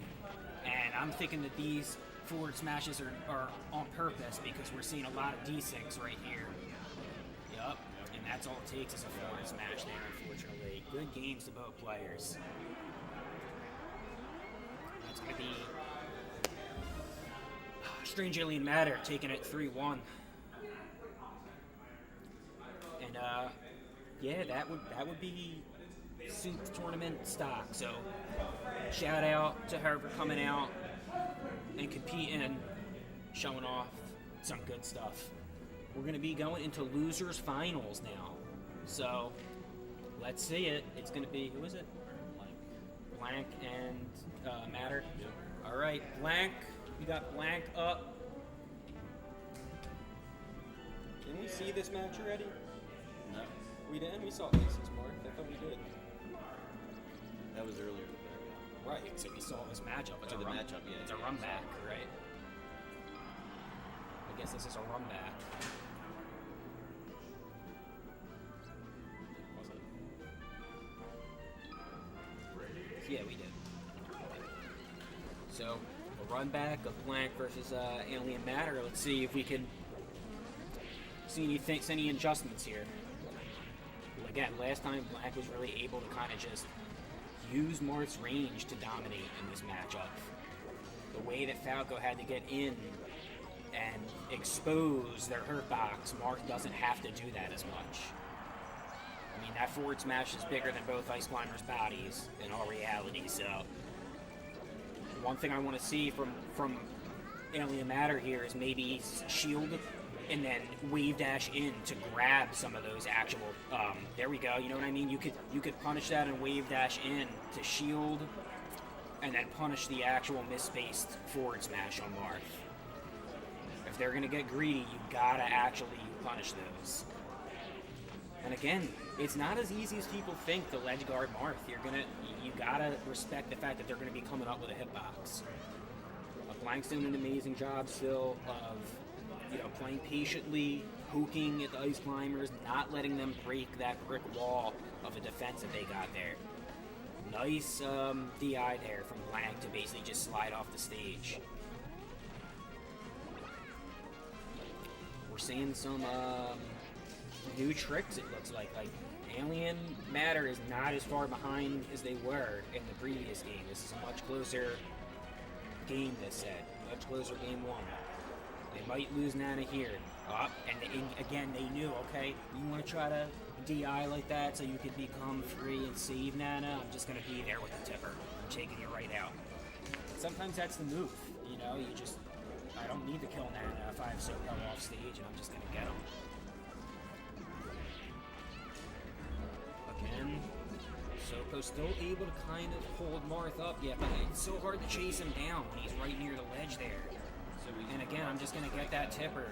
And I'm thinking that these forward smashes are on purpose because we're seeing a lot of desyncs right here. Yup, and that's all it takes is a forward smash there, unfortunately. Good games to both players. That's going to be Strange Alien Matter taking it 3-1. And that would be Soup's tournament stock. So shout out to her for coming out and competing and showing off some good stuff. We're gonna be going into losers finals now. So let's see it. It's gonna be, who is it? Blank and Matter? Yep. All right, Blank. We got Blank up. Didn't we see this match already? No, We didn't. We saw Aces Mark. I thought we did. that was earlier. Right, so we saw this matchup. It's Oh, a the run, matchup, yeah, It's a yeah, run yeah. back, right? I guess this is a run back. Was it? Yeah, we did. So, a run back of Blank versus Alien Matter. Let's see if we can see any adjustments here. Well, again, last time Blank was really able to kind of just use Marth's range to dominate in this matchup. The way that Falco had to get in and expose their hurt box, Marth doesn't have to do that as much. I mean, that forward smash is bigger than both Ice Climbers' bodies in all reality, so one thing I want to see from Alien Matter here is maybe shield and then wave dash in to grab some of those actual. There we go. You know what I mean? You could punish that and wave dash in to shield, and then punish the actual misspaced forward smash on Marth. If they're gonna get greedy, you gotta actually punish those. And again, it's not as easy as people think to ledge guard Marth. You gotta respect the fact that they're gonna be coming up with a hitbox. Blank's doing an amazing job still of, playing patiently, poking at the Ice Climbers, not letting them break that brick wall of a defense that they got there. Nice DI there from Blank to basically just slide off the stage. We're seeing some new tricks, it looks like. Like, Alien Matter is not as far behind as they were in the previous game. This is a much closer game this set. Much closer game one. They might lose Nana here. And again, they knew, okay, you want to try to DI like that so you could become free and save Nana? I'm just going to be there with the tipper. I'm taking you right out. Sometimes that's the move. I don't need to kill Nana if I have SoCal off stage and I'm just going to get him. Again, Soko's still able to kind of hold Marth up, yeah, but it's so hard to chase him down when he's right near the ledge there. And again, I'm just going to get that tipper.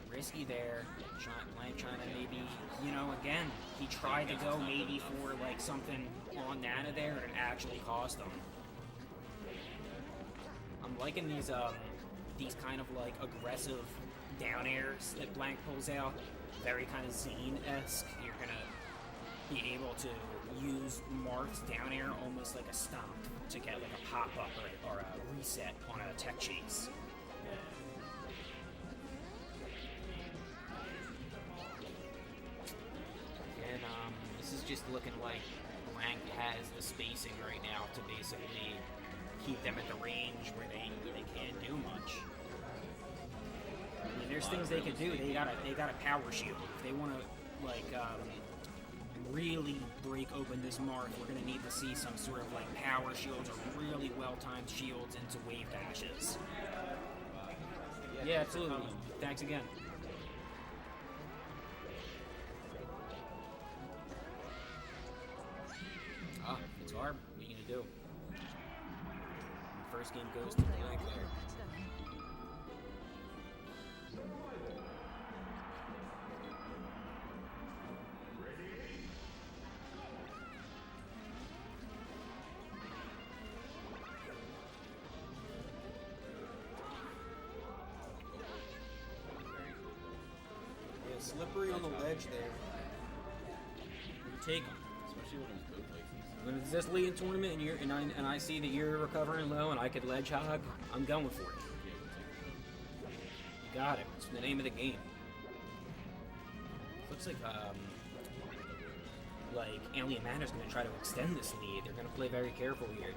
Risky there. Blank trying to maybe, again, he tried to go maybe for like something on Nana there and it actually cost him. I'm liking these kind of like aggressive down airs that Blank pulls out. Very kind of Zane-esque. You're going to be able to use Marth's down air almost like a stomp to get like a pop-up or a reset on a tech chase. And this is just looking like Blank has the spacing right now to basically keep them at the range where they can't do much. I mean, there's things they could do. They got a power shield. If they want to really break open this Marth, we're going to need to see some sort of like power shields or really well-timed shields into wave dashes. Yeah, absolutely. Thanks again. It's hard. What are you going to do? First game goes to Blank there. Slippery on the ledge there. You take them. Especially when it's both places. When it's this league tournament and I see that you're recovering low and I could ledge hog, I'm going for it. You got it. It's the name of the game. Looks like Alien Matter's going to try to extend this lead. They're going to play very careful here.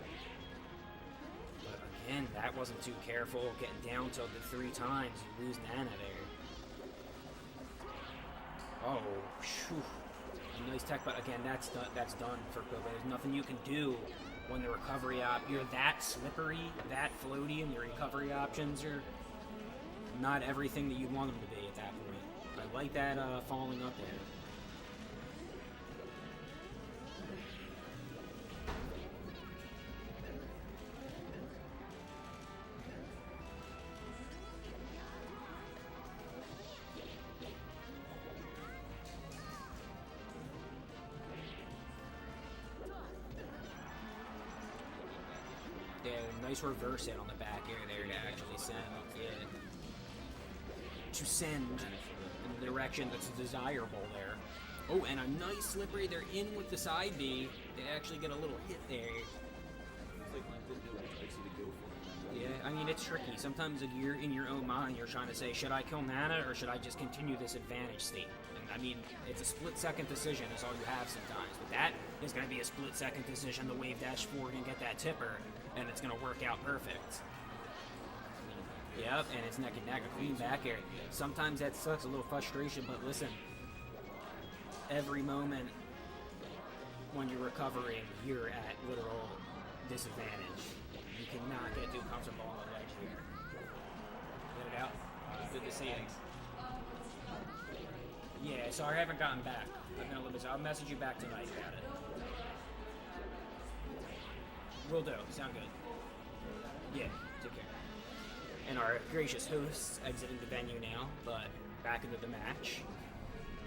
But again, that wasn't too careful. Getting down to the 3 times, you lose Nana there. Oh, phew. A nice tech, but again, that's done for Kobe. There's nothing you can do when the recovery you're that slippery, that floaty, and your recovery options are not everything that you want them to be at that point. I like that falling up there. nice reverse hit on the back air there to actually send, to send in the direction that's desirable there. Oh, and a nice slippery. They're in with the side B. They actually get a little hit there. It's like Lent didn't know which icy to go for. Yeah, I mean, it's tricky. Sometimes like, you're in your own mind, you're trying to say, should I kill Nana or should I just continue this advantage state? And I mean, it's a split-second decision is all you have sometimes. But that is going to be a split-second decision. The wave dash forward and get that tipper, and it's going to work out perfect. Yep, and it's neck and neck, a clean back air. Sometimes that sucks, a little frustration, but listen, every moment when you're recovering, you're at literal disadvantage. You cannot get too comfortable on the ledge here. Get it out. Good to see you. Yeah, sorry I haven't gotten back. I've been a little busy. I'll message you back tonight about it. Will do. Sound good. Yeah, take care. And our gracious hosts exiting the venue now, but back into the match.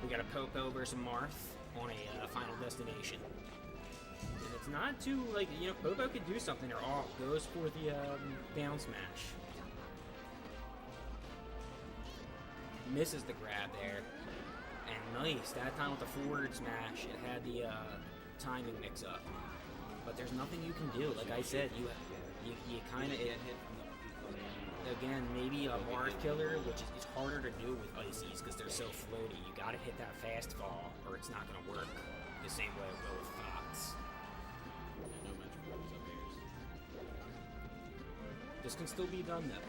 We got a Popo versus Marth on a final destination. And it's not too, like, Popo could do something or off. Goes for the down smash. Misses the grab there. And nice, that time with the forward smash, it had the timing mix up. But there's nothing you can do. Like I said, you kind of... Again, maybe a Marth killer, which is harder to do with ices because they're so floaty. You gotta hit that fast fall or it's not gonna work the same way it will with Fox. No match for those up airs. This can still be done though.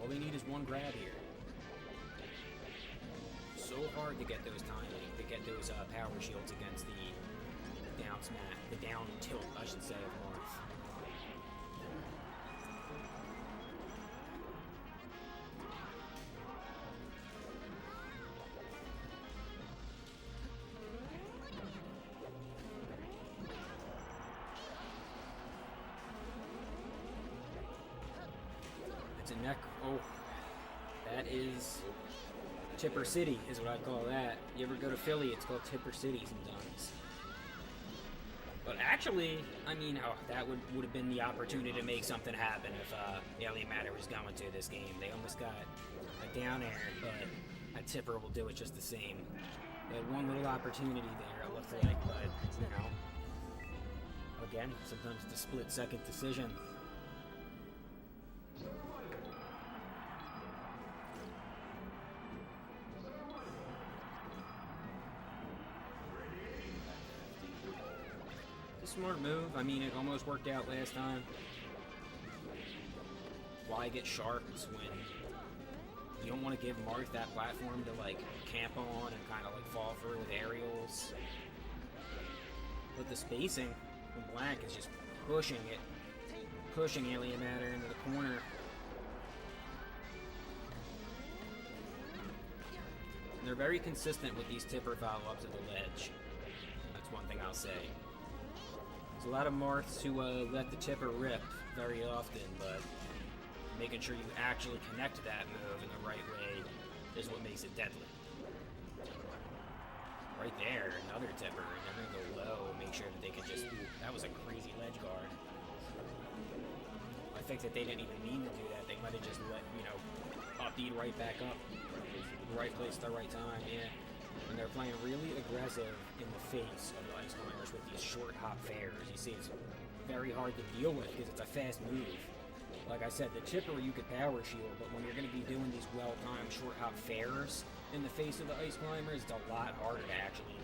All they need is one grab here. So hard to get those timing, to get those power shields against the down smash, the down tilt, I should say, of Marth. It's a neck. Oh, that is Tipper City, is what I call that. You ever go to Philly? It's called Tipper City sometimes. But actually, I mean, that would have been the opportunity to make something happen if Alien Matter was going to this game. They almost got a down air, but a Tipper will do it just the same. They had one little opportunity there, it looked like, but, again, sometimes it's a split-second decision. Smart move. I mean, it almost worked out last time. Why get sharks when you don't want to give Marth that platform to like camp on and kind of like fall through with aerials? But the spacing from Black is just pushing Alien Matter into the corner. And they're very consistent with these tipper follow-ups at the ledge. That's one thing I'll say. There's a lot of Marths who let the tipper rip very often, but making sure you actually connect that move in the right way is what makes it deadly. Right there, another tipper, and they're going to go low and make sure that they can just... That was a crazy ledge guard. I think that they didn't even mean to do that. They might have just let, upbeat right back up. The right place at the right time, yeah. And they're playing really aggressive in the face of the Ice Climbers with these short hop fairs. You see, it's very hard to deal with because it's a fast move. Like I said, the tipper you could power shield, but when you're going to be doing these well-timed short hop fairs in the face of the Ice Climbers, it's a lot harder to actually,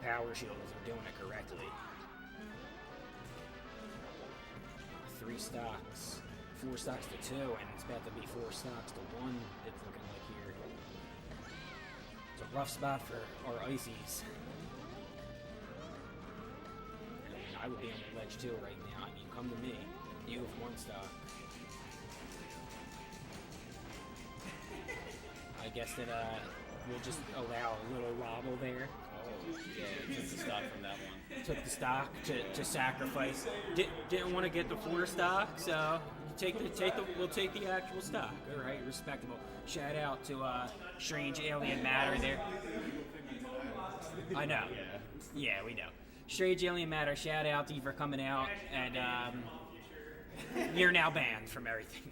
power shield if they're doing it correctly. 3 stocks. 4 stocks to 2, and it's about to be 4 stocks to 1, it's looking like here. It's a rough spot for our ices. I would be on the ledge too right now. I mean, come to me. You have 1 stock. I guess that we'll just allow a little wobble there. Oh, yeah, took the stock from that one. Took the stock to sacrifice. Didn't want to get the 4 stock, so we'll take the actual stock. All right, respectable. Shout out to Strange Alien Matter there. I know. Yeah, we know. Straight Jillian Matter, shout out to you for coming out, and you're now banned from everything.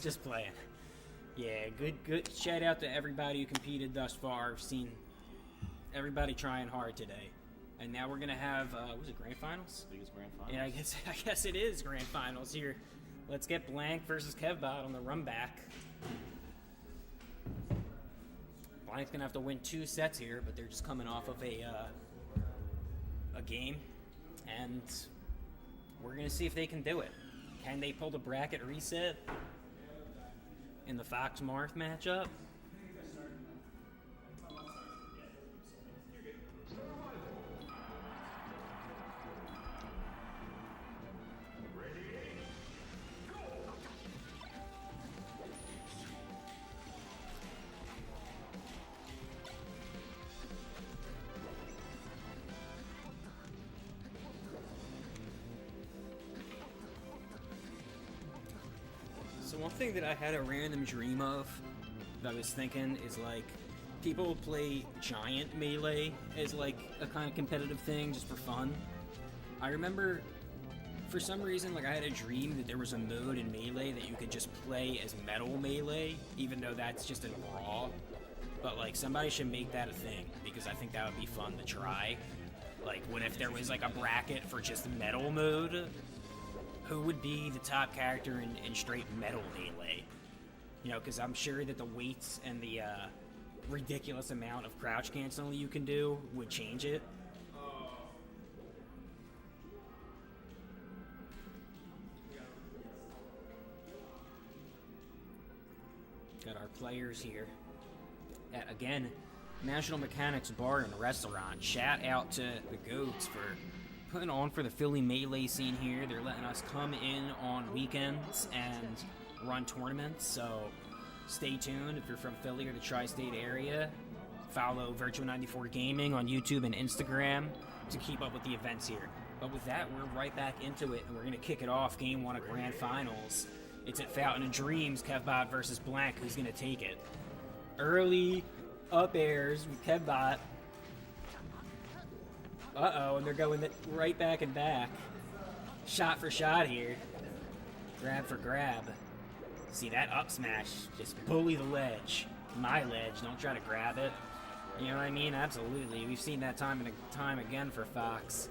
Just playing. Yeah, good. Shout out to everybody who competed thus far. I've seen everybody trying hard today, and now we're gonna have was it grand finals? Biggest grand final. Yeah, I guess it is grand finals here. Let's get Blank versus Kevbot on the run back. Blank's gonna have to win 2 sets here, but they're just coming off of a game, and we're gonna see if they can do it. Can they pull the bracket reset in the Fox Marth matchup? So one thing that I had a random dream of that I was thinking is like people play giant melee as like a kind of competitive thing just for fun. I remember for some reason like I had a dream that there was a mode in melee that you could just play as metal melee, even though that's just in brawl. But like somebody should make that a thing because I think that would be fun to try. Like what if there was like a bracket for just metal mode? Who would be the top character in straight metal melee? You know, because I'm sure that the weights and the ridiculous amount of crouch cancel you can do would change it. Got our players here at, again, National Mechanics Bar and Restaurant. Shout out to the Goats for putting on for the Philly melee scene here. They're letting us come in on weekends and run tournaments, so stay tuned if you're from Philly or the tri-state area. Follow Virtua94 Gaming on YouTube and Instagram to keep up with the events here. But with that, we're right back into it, and we're going to kick it off Game 1 of Grand Finals. It's at Fountain of Dreams, Kevbot versus Blank. Who's going to take it? Early up airs with Kevbot. Uh-oh, and they're going right back and back. Shot for shot here. Grab for grab. See, that up smash, just bully the ledge. My ledge, don't try to grab it. You know what I mean? Absolutely. We've seen that time and time again for Fox.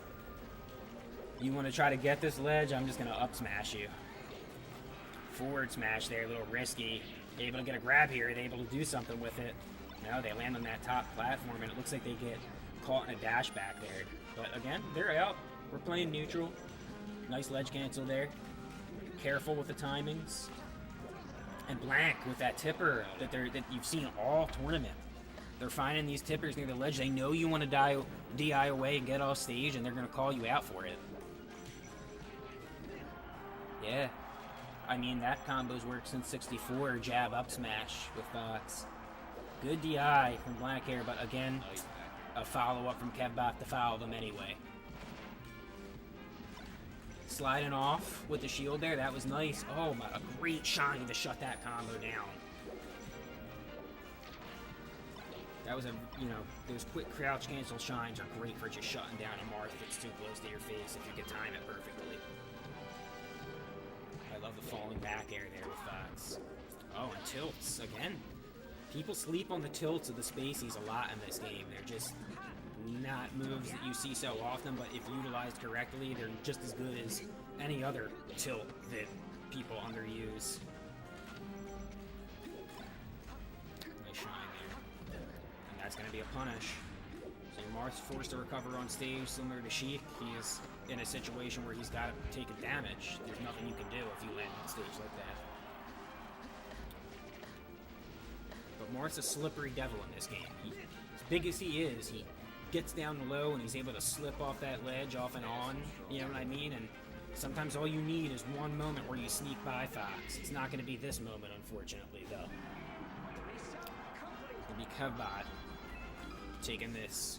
You want to try to get this ledge, I'm just going to up smash you. Forward smash there, a little risky. Able to get a grab here, they're able to do something with it. No, they land on that top platform, and it looks like they get caught in a dash back there. But again, they're out. We're playing neutral. Nice ledge cancel there. Careful with the timings. And Blank with that tipper that you've seen all tournament. They're finding these tippers near the ledge. They know you want to DI away and get off stage, and they're going to call you out for it. Yeah. I mean, that combo's worked since 64. Jab up smash with Fox. Good DI from Blank here, but again, a follow-up from Kevbot to foul them anyway. Sliding off with the shield there, that was nice. Oh, my, a great shine to shut that combo down. That was those quick crouch cancel shines are great for just shutting down a Marth if it's too close to your face, if you can time it perfectly. I love the falling back air there with Fox. Oh, and tilts, again. People sleep on the tilts of the Spaceys a lot in this game. They're just not moves that you see so often, but if utilized correctly, they're just as good as any other tilt that people underuse. Nice shine there. And that's going to be a punish. So Marth's forced to recover on stage, similar to Sheik. He is in a situation where he's got to take a damage. There's nothing you can do if you land on stage like that. But Marth's a slippery devil in this game. As big as he is, he gets down low and he's able to slip off that ledge off and on, you know what I mean? And sometimes all you need is one moment where you sneak by Fox. It's not going to be this moment, unfortunately, though. It's going to be Kevbot taking this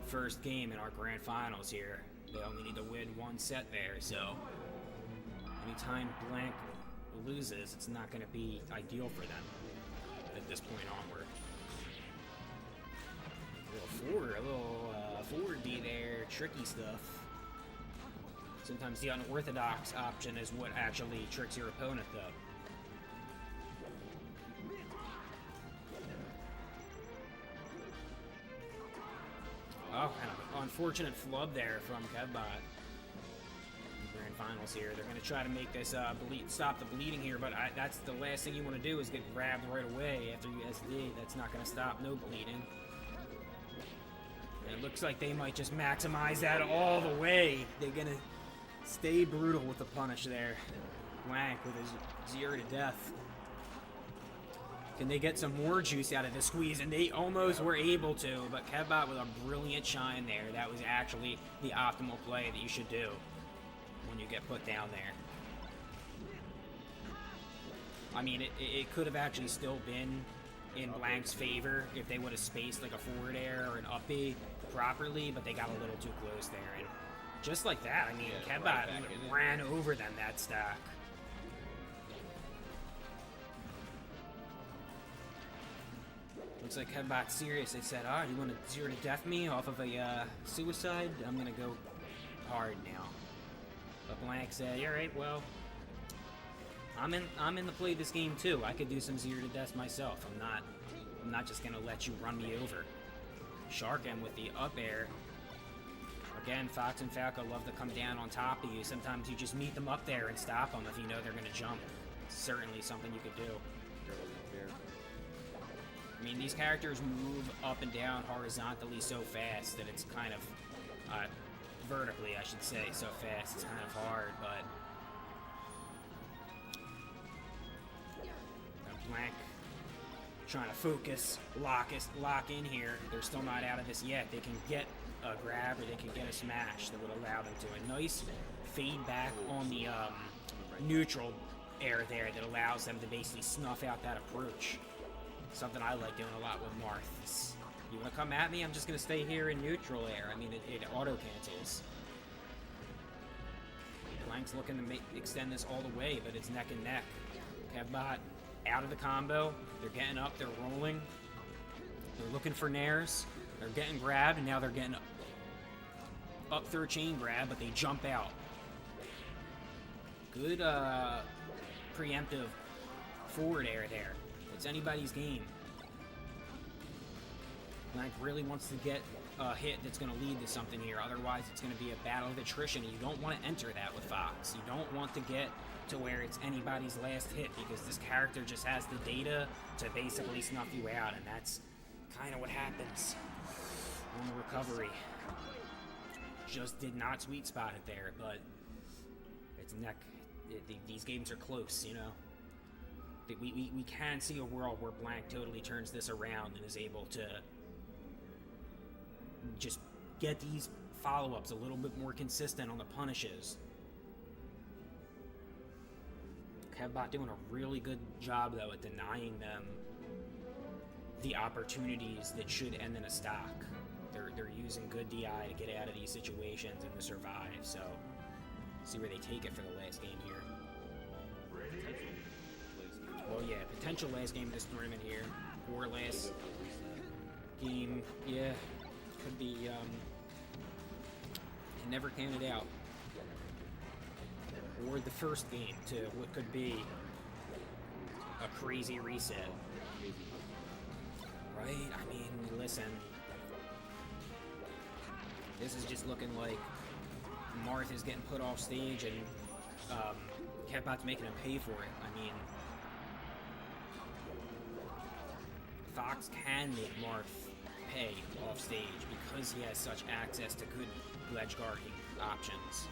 first game in our grand finals here. They only need to win one set there, so anytime Blank loses, it's not going to be ideal for them at this point onward. A little forward B there, tricky stuff. Sometimes the unorthodox option is what actually tricks your opponent, though. Oh, kind of unfortunate flub there from Kevbot. Grand finals here. They're going to try to make this stop the bleeding here, but that's the last thing you want to do is get grabbed right away after you SD. That's not going to stop no bleeding. And it looks like they might just maximize that all the way. They're going to stay brutal with the punish there. Blank with his 0 to death. Can they get some more juice out of this squeeze? And they almost were able to, but Kevbot with a brilliant shine there. That was actually the optimal play that you should do when you get put down there. I mean, it could have actually still been in Blank's favor if they would have spaced like a forward air or an up B properly, but they got a little too close there. And just like that, I mean, Kevbot ran over them that stack. Looks like Kevbot's serious. They said, "Oh, you want to 0 to death me off of a suicide? I'm gonna go hard now." But Blank said, "All right, well, I'm in the play this game too. I could do some 0 to death myself. I'm not just gonna let you run me over." Shark him with the up air. Again, Fox and Falco love to come down on top of you. Sometimes you just meet them up there and stop them if you know they're gonna jump. It's certainly something you could do. I mean, these characters move up and down horizontally so fast that it's kind of, vertically, I should say, so fast, it's kind of hard, but Blank trying to focus, lock in here. They're still not out of this yet. They can get a grab or they can get a smash that would allow them to. A nice fade back on the neutral air there that allows them to basically snuff out that approach. Something I like doing a lot with Marth. You want to come at me? I'm just going to stay here in neutral air. I mean, it auto-cancels. Blank's looking to extend this all the way, but it's neck and neck. Kevbot out of the combo. They're getting up. They're rolling. They're looking for nairs. They're getting grabbed, and now they're getting up through a chain grab, but they jump out. Good preemptive forward air there. It's anybody's game. Blank really wants to get a hit that's going to lead to something here. Otherwise, it's going to be a battle of attrition, and you don't want to enter that with Fox. You don't want to get to where it's anybody's last hit because this character just has the data to basically snuff you out, and that's kind of what happens on the recovery. Just did not sweet spot it there, but it's neck. These games are close, you know. We can see a world where Blank totally turns this around and is able to just get these follow-ups a little bit more consistent on the punishes. Kevbot doing a really good job, though, at denying them the opportunities that should end in a stock. They're using good DI to get out of these situations and to survive, so see where they take it for the last game here. Well, yeah, potential last game of this tournament here, or last game, yeah, could be, can never count it out. Or the first game to what could be a crazy reset. Right? I mean, listen, this is just looking like Marth is getting put off stage and Kevbot's making him pay for it. I mean, Fox can make Marth pay off stage because he has such access to good ledge guarding options.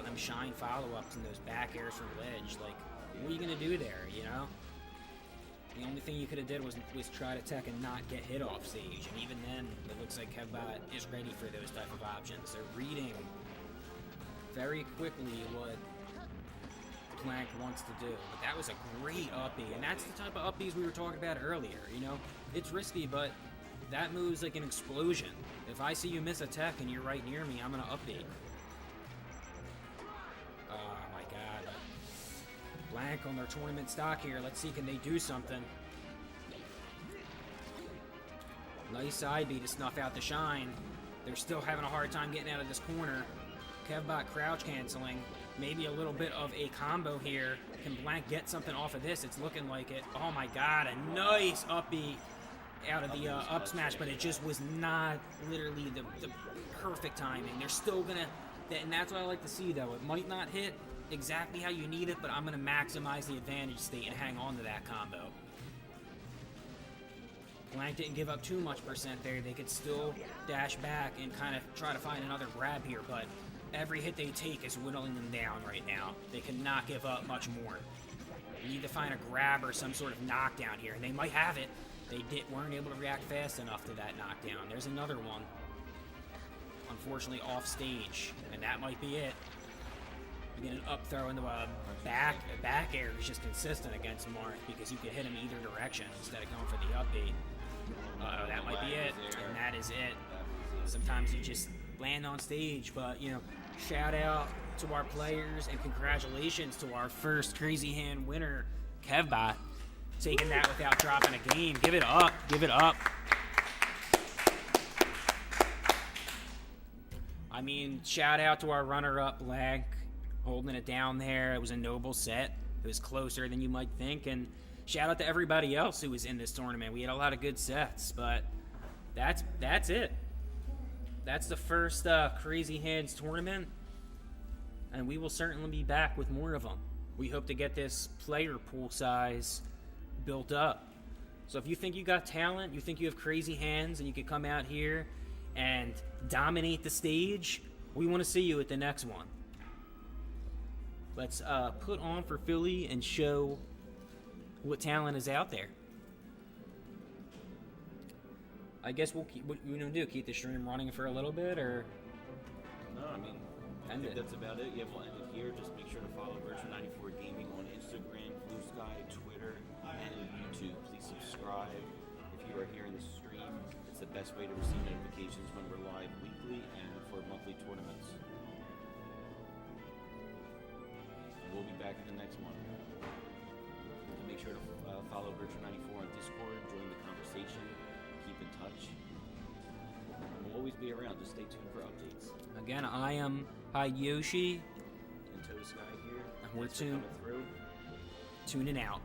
Them shine follow-ups and those back airs from ledge, like, what are you gonna do there, you know? The only thing you could have did was try to tech and not get hit off stage, and even then, it looks like Kevbot is ready for those type of options. They're reading very quickly what Blank wants to do. But that was a great uppie, and that's the type of uppies we were talking about earlier, you know? It's risky, but that move's like an explosion. If I see you miss a tech and you're right near me, I'm gonna uppie. Oh my god. Blank on their tournament stock here. Let's see, can they do something? Nice side B to snuff out the shine. They're still having a hard time getting out of this corner. Kevbot crouch canceling. Maybe a little bit of a combo here. Can Blank get something off of this? It's looking like it. Oh my god, a nice up B out of the up smash, but it just was not literally the perfect timing. They're still gonna, and that's what I like to see though. It might not hit exactly how you need it, but I'm gonna maximize the advantage state and hang on to that combo. Blank didn't give up too much percent there. They could still dash back and kind of try to find another grab here, but every hit they take is whittling them down right now. They cannot give up much more. You need to find a grab or some sort of knockdown here, and they might have it. They weren't able to react fast enough to that knockdown. There's another one. Unfortunately off stage, and that might be it. You get an up throw into a back air is just consistent against Marth because you can hit him either direction instead of going for the up B. That might be it, and that is it. Sometimes you just land on stage, but you know, shout out to our players and congratulations to our first Crazy Hand winner, Kevbot, taking that without dropping a game. Give it up, give it up. I mean, shout out to our runner-up, Blank, holding it down there. It was a noble set. It was closer than you might think, and shout out to everybody else who was in this tournament. We had a lot of good sets, but that's it. That's the first Crazy Hands tournament, and we will certainly be back with more of them. We hope to get this player pool size built up. So if you think you got talent, you think you have crazy hands, and you could come out here and dominate the stage, we want to see you at the next one. Let's put on for Philly and show what talent is out there. I guess we'll keep, what we gonna do? Keep the stream running for a little bit, or? No, I mean, I think that's about it. Yeah, we'll end it here. Just make sure to follow Virtua94 Gaming on Instagram, Blue Sky, Twitter, and YouTube. Please subscribe if you are here in the stream. It's the best way to receive notifications when we're live weekly and for monthly tournaments. We'll be back in the next one. And make sure to follow Virtua94 on Discord, join the conversation, keep in touch. We'll always be around. Just stay tuned for updates. Again, I am Yoshi. And Toad Sky here. And we're tuning out.